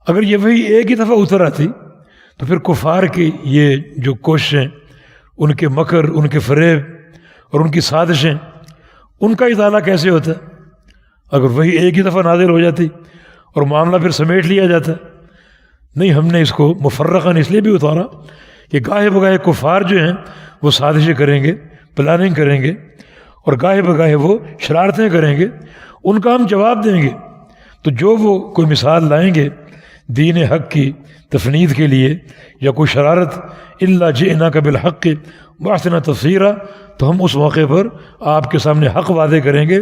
اگر یہ وہی ایک ہی دفعہ اتر آتی تو پھر کفار کی یہ جو کوششیں، ان کے مکر، ان کے فریب اور ان کی سازشیں، ان کا ازالہ کیسے ہوتا؟ اگر وہی ایک ہی دفعہ نازل ہو جاتی اور معاملہ پھر سمیٹ لیا جاتا. نہیں، ہم نے اس کو مفرقاً اس لیے بھی اتارا کہ گاہے بگاہے کفار جو ہیں وہ سازشیں کریں گے، پلاننگ کریں گے، اور گاہے بگاہے وہ شرارتیں کریں گے، ان کا ہم جواب دیں گے. تو جو وہ کوئی مثال لائیں گے دین حق کی تفنید کے لیے یا کوئی شرارت، الا جئناک بالحق واحسن تفسیرا، تو ہم اس موقع پر آپ کے سامنے حق واضح کریں گے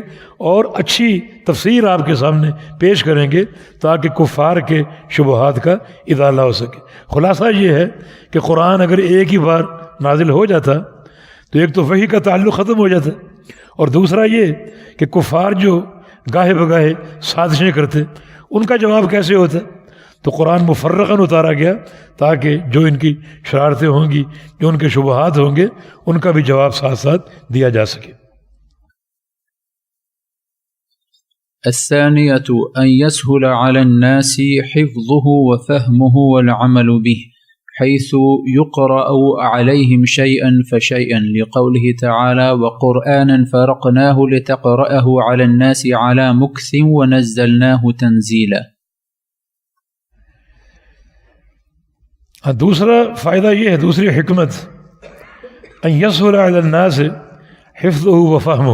اور اچھی تفسیر آپ کے سامنے پیش کریں گے تاکہ کفار کے شبہات کا ازالہ ہو سکے. خلاصہ یہ ہے کہ قرآن اگر ایک ہی بار نازل ہو جاتا تو ایک تو وحی کا تعلق ختم ہو جاتا، اور دوسرا یہ کہ کفار جو گاہے بگاہے سازشیں کرتے ان کا جواب کیسے ہوتا. تو قرآن مفرقاً اتارا گیا تاکہ جو ان کی شرارتیں ہوں گی، جو ان کے شبہات ہوں گے، ان کا بھی جواب ساتھ ساتھ دیا جا سکے. الثانية أن يسهل على الناس حفظه وفهمه والعمل به حيث يقرأ عليهم شيئا فشيئا، لقوله تعالى وقرآنا فرقناه لتقرأه على الناس على مكث ونزلناه تنزيلا. دوسرا فائدہ یہ ہے، دوسری حکمت ان یسہل علی الناس حفظہ و فہمہ،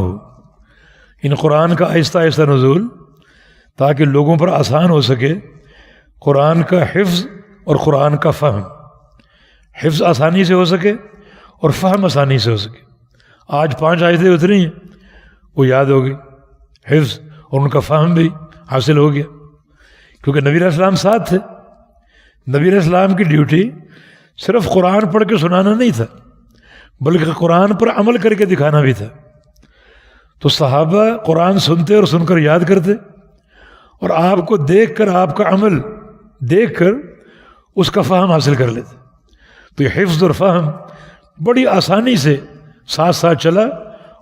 ان قرآن کا آہستہ آہستہ نزول تاکہ لوگوں پر آسان ہو سکے قرآن کا حفظ اور قرآن کا فہم. حفظ آسانی سے ہو سکے اور فہم آسانی سے ہو سکے. آج 5 آیتیں اتری ہیں، وہ یاد ہو گئی، حفظ اور ان کا فہم بھی حاصل ہو گیا، کیونکہ نبی علیہ السلام ساتھ تھے. نبی علیہ السلام کی ڈیوٹی صرف قرآن پڑھ کے سنانا نہیں تھا بلکہ قرآن پر عمل کر کے دکھانا بھی تھا. تو صحابہ قرآن سنتے اور سن کر یاد کرتے، اور آپ کو دیکھ کر، آپ کا عمل دیکھ کر اس کا فہم حاصل کر لیتے. تو یہ حفظ اور فہم بڑی آسانی سے ساتھ ساتھ چلا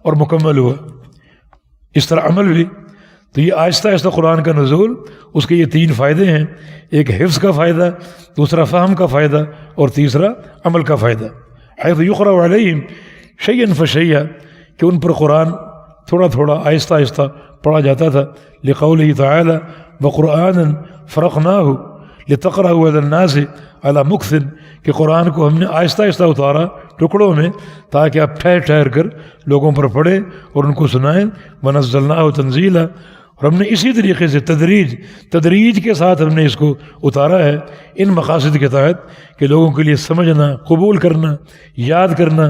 اور مکمل ہوا. اس طرح عمل بھی. تو یہ آہستہ آہستہ قرآن کا نزول، اس کے یہ 3 فائدے ہیں، ایک حفظ کا فائدہ، دوسرا فہم کا فائدہ، اور تیسرا عمل کا فائدہ. حیث یقرأ علیہم شیئا فشیئا، کہ ان پر قرآن تھوڑا تھوڑا آہستہ آہستہ پڑھا جاتا تھا. لقولہ تعالی وقرآنا فرقناہ لتقرأہ علی الناس علی مکث، کہ قرآن کو ہم نے آہستہ آہستہ اتارا ٹکڑوں میں تاکہ آپ ٹھہر ٹھہر کر لوگوں پر پڑھیں اور ان کو سنائیں. ونزلناہ تنزیلا، اور ہم نے اسی طریقے سے تدریج کے ساتھ ہم نے اس کو اتارا ہے ان مقاصد کے تحت کہ لوگوں کے لیے سمجھنا، قبول کرنا، یاد کرنا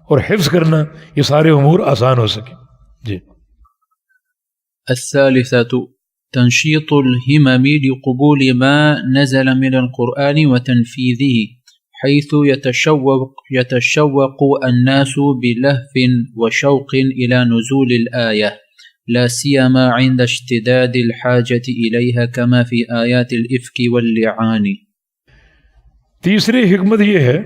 اور حفظ کرنا، یہ سارے امور آسان ہو سکیں. جی. الثالثة تنشيط الهمم لقبول ما نزل من القرآن وتنفيذه، حيث يتشوق الناس بلهف وشوق إلى نزول الآية، لا سيما عند اشتداد الحاجة إليها كما في آيات الإفك واللعان. تیسری حکمت یہ ہے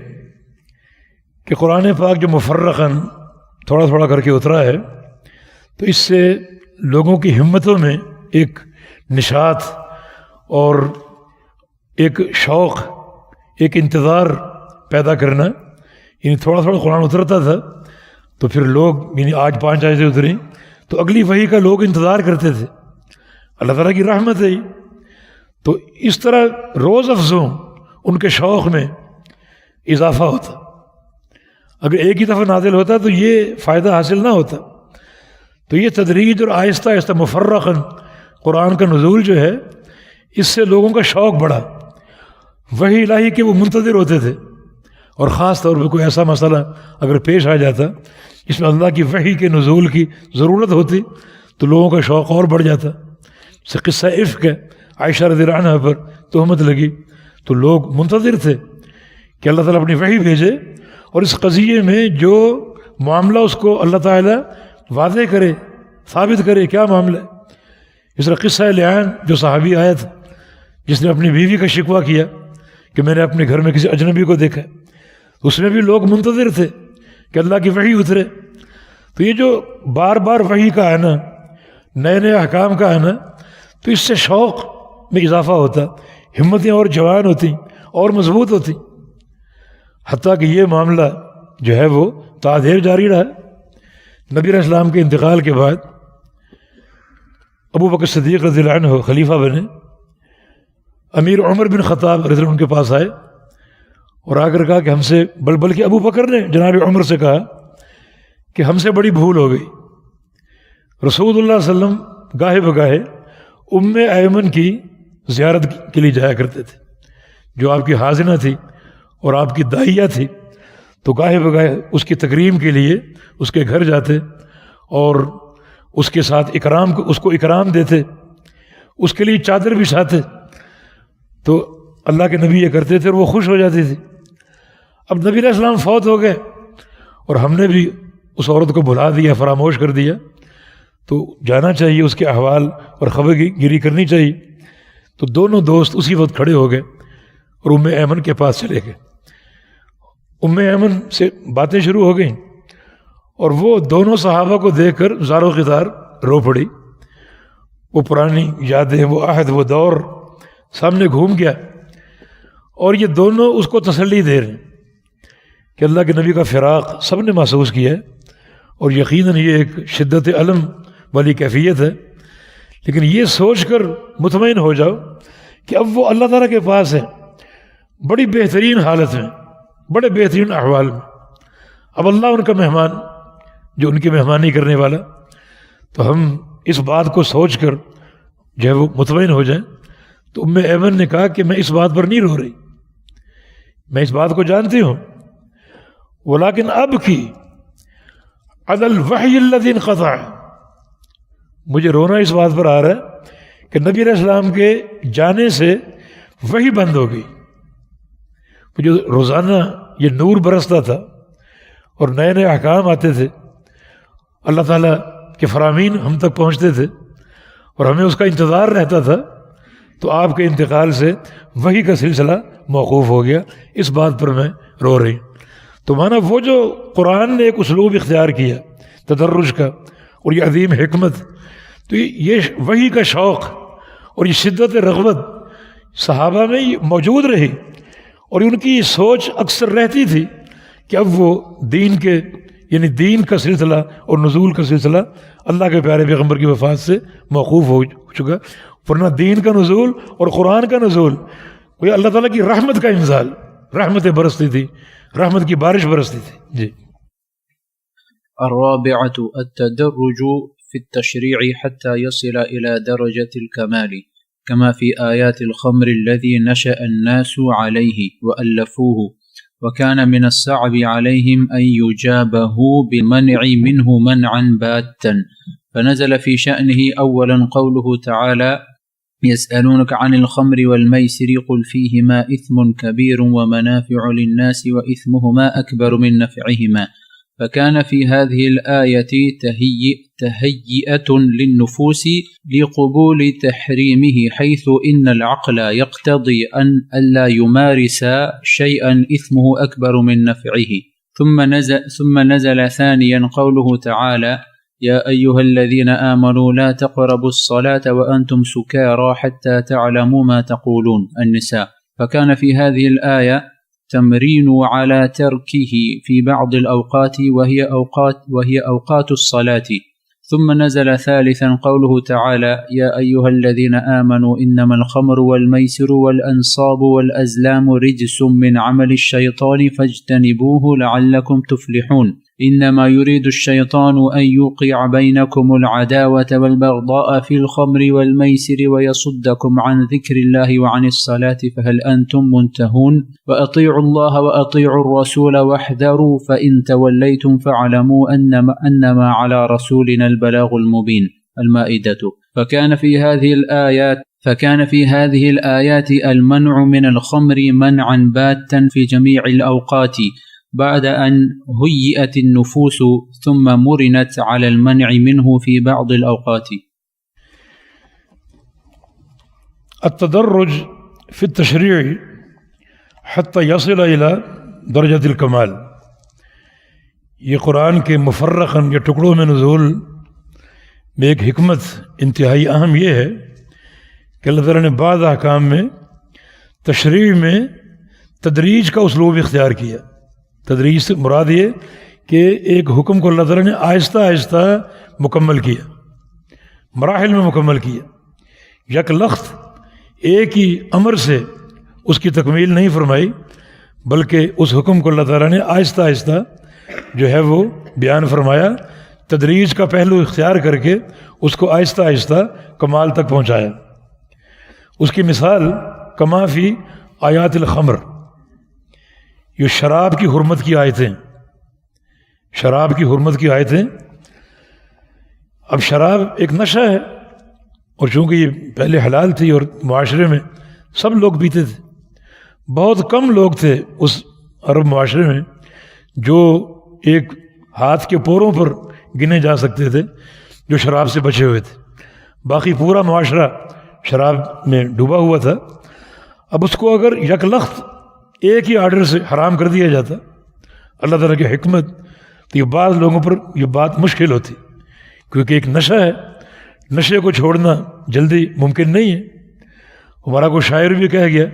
کہ قرآن پاک جو مفرقاً تھوڑا تھوڑا کر کے اترا ہے تو اس سے لوگوں کی ہمتوں میں ایک نشاط اور ایک شوق، ایک انتظار پیدا کرنا. یعنی تھوڑا تھوڑا قرآن اترتا تھا تو پھر لوگ، یعنی آج 5 آیتیں اتریں تو اگلی وحی کا لوگ انتظار کرتے تھے. اللہ تعالیٰ کی رحمت ہے. تو اس طرح روز افزوں ان کے شوق میں اضافہ ہوتا. اگر ایک ہی دفعہ نازل ہوتا تو یہ فائدہ حاصل نہ ہوتا. تو یہ تدریج اور آہستہ آہستہ مفرقاً قرآن کا نزول جو ہے، اس سے لوگوں کا شوق بڑھا. وحی الہی کے وہ منتظر ہوتے تھے، اور خاص طور پہ کوئی ایسا مسئلہ اگر پیش آ جاتا جس میں اللہ کی وحی کے نزول کی ضرورت ہوتی تو لوگوں کا شوق اور بڑھ جاتا. سے قصہ عفق ہے، عائشہ رضی اللہ عنہا پر تہمت لگی تو لوگ منتظر تھے کہ اللہ تعالیٰ اپنی وحی بھیجے اور اس قضیے میں جو معاملہ اس کو اللہ تعالیٰ واضح کرے، ثابت کرے کیا معاملہ ہے. اس طرح قصہ لعان جو صحابی آیا تھا جس نے اپنی بیوی کا شکوہ کیا کہ میں نے اپنے گھر میں کسی اجنبی کو دیکھا، اس میں بھی لوگ منتظر تھے کہ اللہ کی وحی اترے. تو یہ جو بار بار وحی کا آنا، نئے نئے احکام کا آنا، تو اس سے شوق میں اضافہ ہوتا، ہمتیں اور جوان ہوتی اور مضبوط ہوتی. حتیٰ کہ یہ معاملہ جو ہے وہ تادیر جاری رہا. نبی علیہ السلام کے انتقال کے بعد ابو بکر صدیق رضی اللہ عنہ خلیفہ بنے. امیر عمر بن خطاب رضی اللہ عنہ ان کے پاس آئے اور آ کر کہا کہ ہم سے بلکہ ابو بکر نے جناب عمر سے کہا کہ ہم سے بڑی بھول ہو گئی. رسول اللہ صلی اللہ علیہ وسلم گاہے بگاہے ام ایمن کی زیارت کے لیے جایا کرتے تھے، جو آپ کی حاضنہ تھی اور آپ کی داعیہ تھی. تو گاہے بگاہے اس کی تکریم کے لیے اس کے گھر جاتے اور اس کے ساتھ اس کو اکرام دیتے، اس کے لیے چادر بچھاتے. تو اللہ کے نبی یہ کرتے تھے اور وہ خوش ہو جاتی تھی. اب نبی علیہ السلام فوت ہو گئے اور ہم نے بھی اس عورت کو بھلا دیا، فراموش کر دیا. تو جانا چاہیے، اس کے احوال اور خبر گیری کرنی چاہیے. تو دونوں دوست اسی وقت کھڑے ہو گئے اور ام ایمن کے پاس چلے گئے. ام ایمن سے باتیں شروع ہو گئیں اور وہ دونوں صحابہ کو دیکھ کر زار و قطار رو پڑی. وہ پرانی یادیں، وہ عہد، وہ دور سامنے گھوم گیا اور یہ دونوں اس کو تسلی دے رہے ہیں کہ اللہ کے نبی کا فراق سب نے محسوس کیا ہے اور یقیناً یہ ایک شدت علم والی کیفیت ہے. لیکن یہ سوچ کر مطمئن ہو جاؤ کہ اب وہ اللہ تعالیٰ کے پاس ہیں، بڑی بہترین حالت میں، بڑے بہترین احوال میں. اب اللہ ان کا مہمان، جو ان کی مہمانی کرنے والا. تو ہم اس بات کو سوچ کر جو ہے وہ مطمئن ہو جائیں. تو ام ایمن نے کہا کہ میں اس بات پر نہیں رو رہی، میں اس بات کو جانتی ہوں، ولیکن اب کی علی الوحی الذی انقطع، مجھے رونا اس بات پر آ رہا ہے کہ نبی علیہ السلام کے جانے سے وحی بند ہو گئی. مجھے روزانہ یہ نور برستا تھا اور نئے نئے احکام آتے تھے، اللہ تعالیٰ کے فرامین ہم تک پہنچتے تھے اور ہمیں اس کا انتظار رہتا تھا. تو آپ کے انتقال سے وحی کا سلسلہ موقوف ہو گیا، اس بات پر میں رو رہی. تو مانا وہ جو قرآن نے ایک اسلوب اختیار کیا تدرج کا اور یہ عظیم حکمت، تو یہ وحی کا شوق اور یہ شدت رغبت صحابہ میں موجود رہی اور ان کی سوچ اکثر رہتی تھی کہ اب وہ دین کے، یعنی دین کا سلسلہ اور نزول کا سلسلہ اللہ کے پیارے پیغمبر کی وفات سے موقوف ہو چکا. ورنہ دین کا نزول اور قرآن کا نزول کوئی اللہ تعالیٰ کی رحمت کا انزال، رحمتیں برستی تھی، رحمت کی بارش برستی تھی. جی. الرابعة التدرج في التشريع حتى يصل إلى درجة الكمال كما في آيات الخمر الذي نشأ الناس عليه وألفوه وكان من الصعب عليهم أن يجابه بالمنع منه منعا باتا فنزل في شأنه أولا قوله تعالى يسألونك عن الخمر والميسر قل فيهما إثم كبير ومنافع للناس وإثمهما أكبر من نفعهما فكان في هذه الآية تهيئة للنفوس لقبول تحريمه، حيث إن العقل يقتضي أن ألا يمارس شيئا إثمه أكبر من نفعه. ثم نزل ثانيا قوله تعالى: يا أيها الذين آمنوا لا تقربوا الصلاة وأنتم سكارى حتى تعلموا ما تقولون، النساء. فكان في هذه الآية تمرين على تركه في بعض الأوقات وهي أوقات الصلاة. ثم نزل ثالثا قوله تعالى: يا أيها الذين آمنوا إنما الخمر والميسر والأنصاب والأزلام رجس من عمل الشيطان فاجتنبوه لعلكم تفلحون. إنما يريد الشيطان أن يوقع بينكم العداوة والبغضاء في الخمر والميسر ويصدكم عن ذكر الله وعن الصلاة فهل أنتم منتهون؟ وأطيعوا الله وأطيعوا الرسول واحذروا فإن توليتم فاعلموا أنما على رسولنا البلاغ المبين، المائدة. فكان في هذه الآيات المنع من الخمر منعا باتا في جميع الأوقات، بعد أن هيئت النفوس ثم مرنت على المنع منه في بعض الأوقات. التدرج في التشريع حتى يصل إلى درجة الكمال. یہ قرآن کے مفرقاً یا ٹکڑوں میں نزول میں ایک حکمت انتہائی اہم یہ ہے کہ اللہ تعالیٰ نے بعض احکام میں تشریع میں تدریج کا اسلوب اختیار کیا. تدریج سے مراد یہ کہ ایک حکم کو اللہ تعالیٰ نے آہستہ آہستہ مکمل کیا، مراحل میں مکمل کیا. یک لخت ایک ہی امر سے اس کی تکمیل نہیں فرمائی، بلکہ اس حکم کو اللہ تعالیٰ نے آہستہ آہستہ جو ہے وہ بیان فرمایا. تدریج کا پہلو اختیار کر کے اس کو آہستہ آہستہ کمال تک پہنچایا. اس کی مثال کما فی آیات الخمر، یہ شراب کی حرمت کی آیتیں، شراب کی حرمت کی آیتیں. اب شراب ایک نشہ ہے، اور چونکہ یہ پہلے حلال تھی اور معاشرے میں سب لوگ پیتے تھے. بہت کم لوگ تھے اس عرب معاشرے میں جو ایک ہاتھ کے پوروں پر گنے جا سکتے تھے جو شراب سے بچے ہوئے تھے. باقی پورا معاشرہ شراب میں ڈوبا ہوا تھا. اب اس کو اگر یک لخت ایک ہی آرڈر سے حرام کر دیا جاتا اللہ تعالیٰ کی حکمت، تو یہ بعض لوگوں پر یہ بات مشکل ہوتی، کیونکہ ایک نشہ ہے، نشے کو چھوڑنا جلدی ممکن نہیں ہے. ہمارا کوئی شاعر بھی کہہ گیا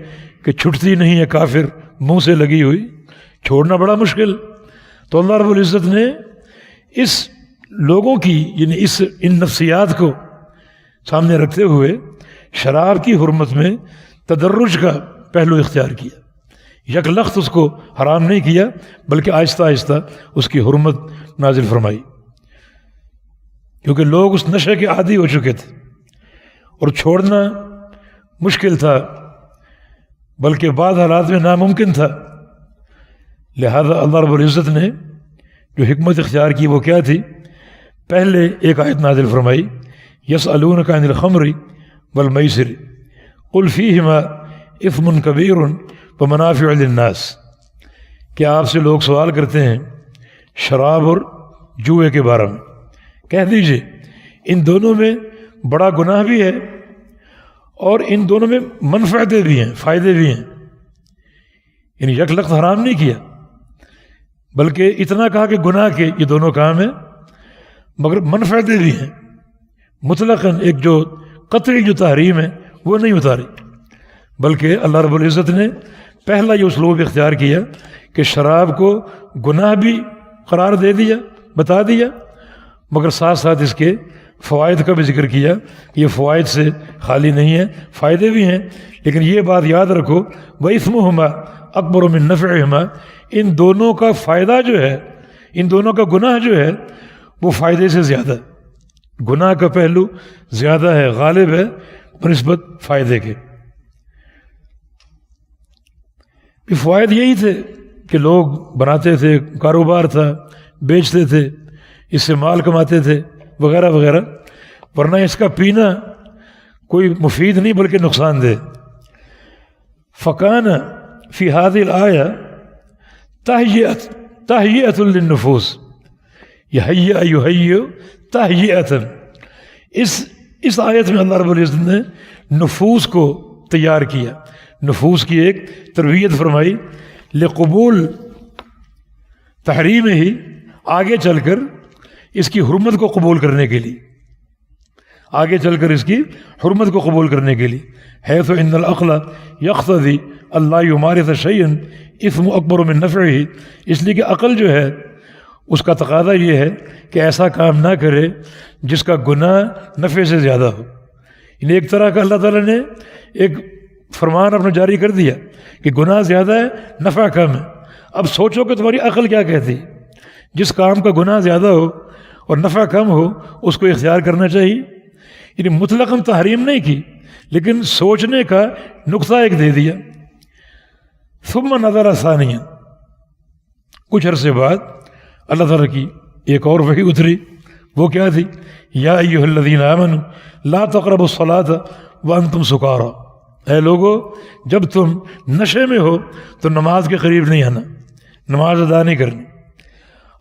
کہ چھٹتی نہیں ہے کافر منہ سے لگی ہوئی، چھوڑنا بڑا مشکل. تو اللہ رب العزت نے اس لوگوں کی یعنی ان نفسیات کو سامنے رکھتے ہوئے شراب کی حرمت میں تدرج کا پہلو اختیار کیا. یک لخت اس کو حرام نہیں کیا، بلکہ آہستہ آہستہ اس کی حرمت نازل فرمائی، کیونکہ لوگ اس نشے کے عادی ہو چکے تھے اور چھوڑنا مشکل تھا، بلکہ بعض حالات میں ناممکن تھا. لہذا اللہ رب العزت نے جو حکمت اختیار کی وہ کیا تھی؟ پہلے ایک آیت نازل فرمائی: یسألونک عن الخمر والمیسر قل فیہما اثم کبیر ومنافع للناس. کہ آپ سے لوگ سوال کرتے ہیں شراب اور جوئے کے بارے میں، کہہ دیجئے ان دونوں میں بڑا گناہ بھی ہے اور ان دونوں میں منفعتیں بھی ہیں، فائدے بھی ہیں. یعنی یک لخت حرام نہیں کیا، بلکہ اتنا کہا کہ گناہ کے یہ دونوں کام ہیں، مگر منفعتیں بھی ہیں. مطلقاً ایک جو قطعی جو تحریم ہے وہ نہیں اتاری، بلکہ اللہ رب العزت نے پہلا یہ اسلوب اختیار کیا کہ شراب کو گناہ بھی قرار دے دیا، بتا دیا، مگر ساتھ ساتھ اس کے فوائد کا بھی ذکر کیا کہ یہ فوائد سے خالی نہیں ہے، فائدے بھی ہیں. لیکن یہ بات یاد رکھو وَإِثْمُهُمَا أَكْبَرُ مِن نَفْعِهِمَا، ان دونوں کا فائدہ جو ہے، ان دونوں کا گناہ جو ہے وہ فائدے سے زیادہ ہے. گناہ کا پہلو زیادہ ہے، غالب ہے بنسبت فائدے کے. فوائد یہی تھے کہ لوگ بناتے تھے، کاروبار تھا، بیچتے تھے، اس سے مال کماتے تھے وغیرہ وغیرہ، ورنہ اس کا پینا کوئی مفید نہیں بلکہ نقصان دہ. فکان فی هذه الآیہ تہیئۃ للنفوس، یحیّ یحیّ تحیئۃ، اس آیت میں اللہ رب العزت نے نفوس کو تیار کیا، نفوس کی ایک تربیت فرمائی لقبول تحریم ہی، آگے چل کر اس کی حرمت کو قبول کرنے کے لیے، آگے چل کر اس کی حرمت کو قبول کرنے کے لیے، حیث ان العقل یقتضی اللہ یمارس شیئا اثم اکبر من نفعہ، اس لیے کہ عقل جو ہے اس کا تقاضا یہ ہے کہ ایسا کام نہ کرے جس کا گناہ نفع سے زیادہ ہو۔ یعنی ایک طرح کا اللہ تعالیٰ نے ایک فرمان اپنا جاری کر دیا کہ گناہ زیادہ ہے، نفع کم ہے۔ اب سوچو کہ تمہاری عقل کیا کہتی ہے، جس کام کا گناہ زیادہ ہو اور نفع کم ہو اس کو اختیار کرنا چاہیے۔ یعنی مطلقاً تحریم نہیں کی، لیکن سوچنے کا نقطہ ایک دے دیا۔ ثم نظر ثانیہ، کچھ عرصے بعد اللہ تعالیٰ کی ایک اور وحی اتری، وہ کیا تھی؟ یا ایھا الذین آمنوا لا تقربوا الصلاۃ وانتم سکارا، اے لوگو جب تم نشے میں ہو تو نماز کے قریب نہیں آنا، نماز ادا نہیں کرنی۔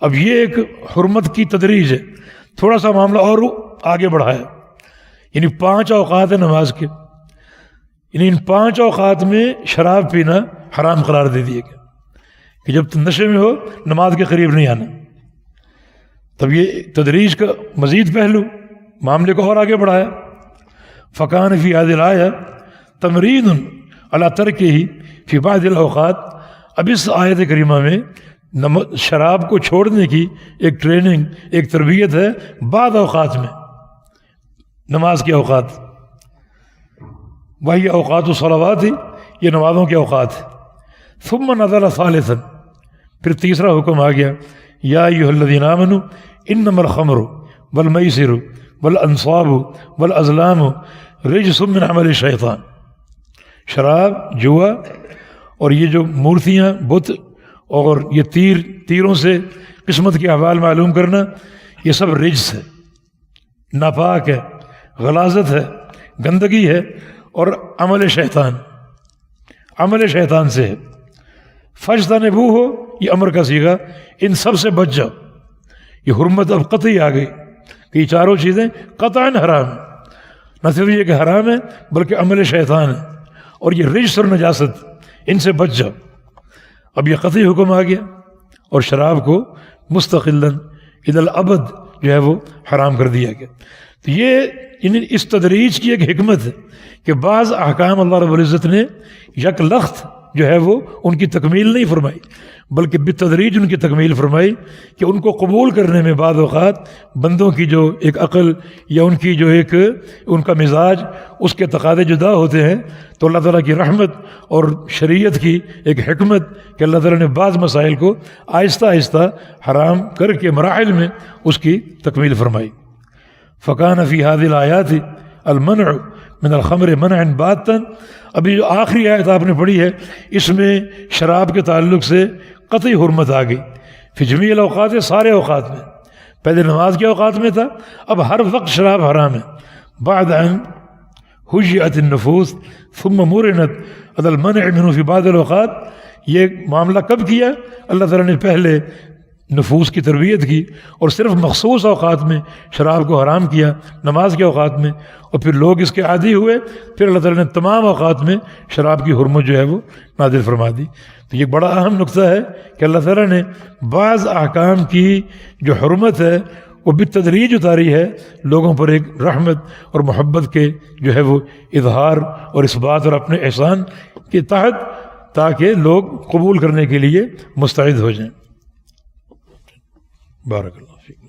اب یہ ایک حرمت کی تدریج ہے، تھوڑا سا معاملہ اور آگے بڑھایا، یعنی 5 اوقات ہیں نماز کے، یعنی ان 5 اوقات میں شراب پینا حرام قرار دے دیا گیا کہ جب تم نشے میں ہو نماز کے قریب نہیں آنا۔ تب یہ تدریج کا مزید پہلو معاملے کو اور آگے بڑھایا۔ فکان فی هذه الآیہ تمرین علی ترکہ فی بعض الاوقات، اب اس آیت کریمہ میں شراب کو چھوڑنے کی ایک ٹریننگ، ایک تربیت ہے بعض اوقات میں، نماز کے اوقات، وہی اوقات الصلوات ہی، یہ نمازوں کے اوقات ہیں۔ ثم نزل ثالثا، پھر تیسرا حکم آ گیا، یا ایھا الذین آمنوا انما الخمر والمیسر والانصاب والازلام رجس من عمل الشیطان، شراب، جوا اور یہ جو مورتیاں، بت اور یہ تیروں سے قسمت کے احوال معلوم کرنا، یہ سب رجس ہے، ناپاک ہے، غلاظت ہے، گندگی ہے اور عمل شیطان، عمل شیطان سے ہے۔ فاجتنبوہ، یہ امر کا صیغہ، ان سب سے بچ جاؤ۔ یہ حرمت اب قطعی آ گئی کہ یہ چاروں چیزیں قطعاً حرام ہیں، نہ صرف یہ کہ حرام ہے بلکہ عمل شیطان ہے، اور یہ رجس اور نجاست، ان سے بچ جاؤ۔ اب یہ قطعی حکم آ گیا، اور شراب کو مستقلاً الی الابد جو ہے وہ حرام کر دیا گیا۔ تو یہ اس تدریج کی ایک حکمت ہے کہ بعض احکام اللہ رب العزت نے یک لخت جو ہے وہ ان کی تکمیل نہیں فرمائی، بلکہ بالتدریج ان کی تکمیل فرمائی کہ ان کو قبول کرنے میں بعض اوقات بندوں کی جو ایک عقل یا ان کی جو ایک ان کا مزاج، اس کے تقاضے جدا ہوتے ہیں، تو اللہ تعالیٰ کی رحمت اور شریعت کی ایک حکمت کہ اللہ تعالیٰ نے بعض مسائل کو آہستہ آہستہ حرام کر کے مراحل میں اس کی تکمیل فرمائی۔ فکان فی هذه الآیات المنع من الخمر منعا باتا، ابھی جو آخری آیت آپ نے پڑھی ہے اس میں شراب کے تعلق سے قطعی حرمت آ گئی، فی جمیع الاوقات، سارے اوقات میں، پہلے نماز کے اوقات میں تھا، اب ہر وقت شراب حرام ہے۔ بعد ان حجیت النفوس ثم مرنت علی المنع منه فی بعض الاوقات، یہ معاملہ کب کیا؟ اللہ تعالیٰ نے پہلے نفوس کی تربیت کی اور صرف مخصوص اوقات میں شراب کو حرام کیا، نماز کے اوقات میں، اور پھر لوگ اس کے عادی ہوئے، پھر اللہ تعالیٰ نے تمام اوقات میں شراب کی حرمت جو ہے وہ نازل فرما دی۔ تو یہ بڑا اہم نقطہ ہے کہ اللہ تعالیٰ نے بعض احکام کی جو حرمت ہے وہ بالتدریج اتاری ہے، لوگوں پر ایک رحمت اور محبت کے جو ہے وہ اظہار اور اس بات اور اپنے احسان کے تحت، تاکہ لوگ قبول کرنے کے لیے مستعد ہو جائیں۔ بارک اللہ فیکم۔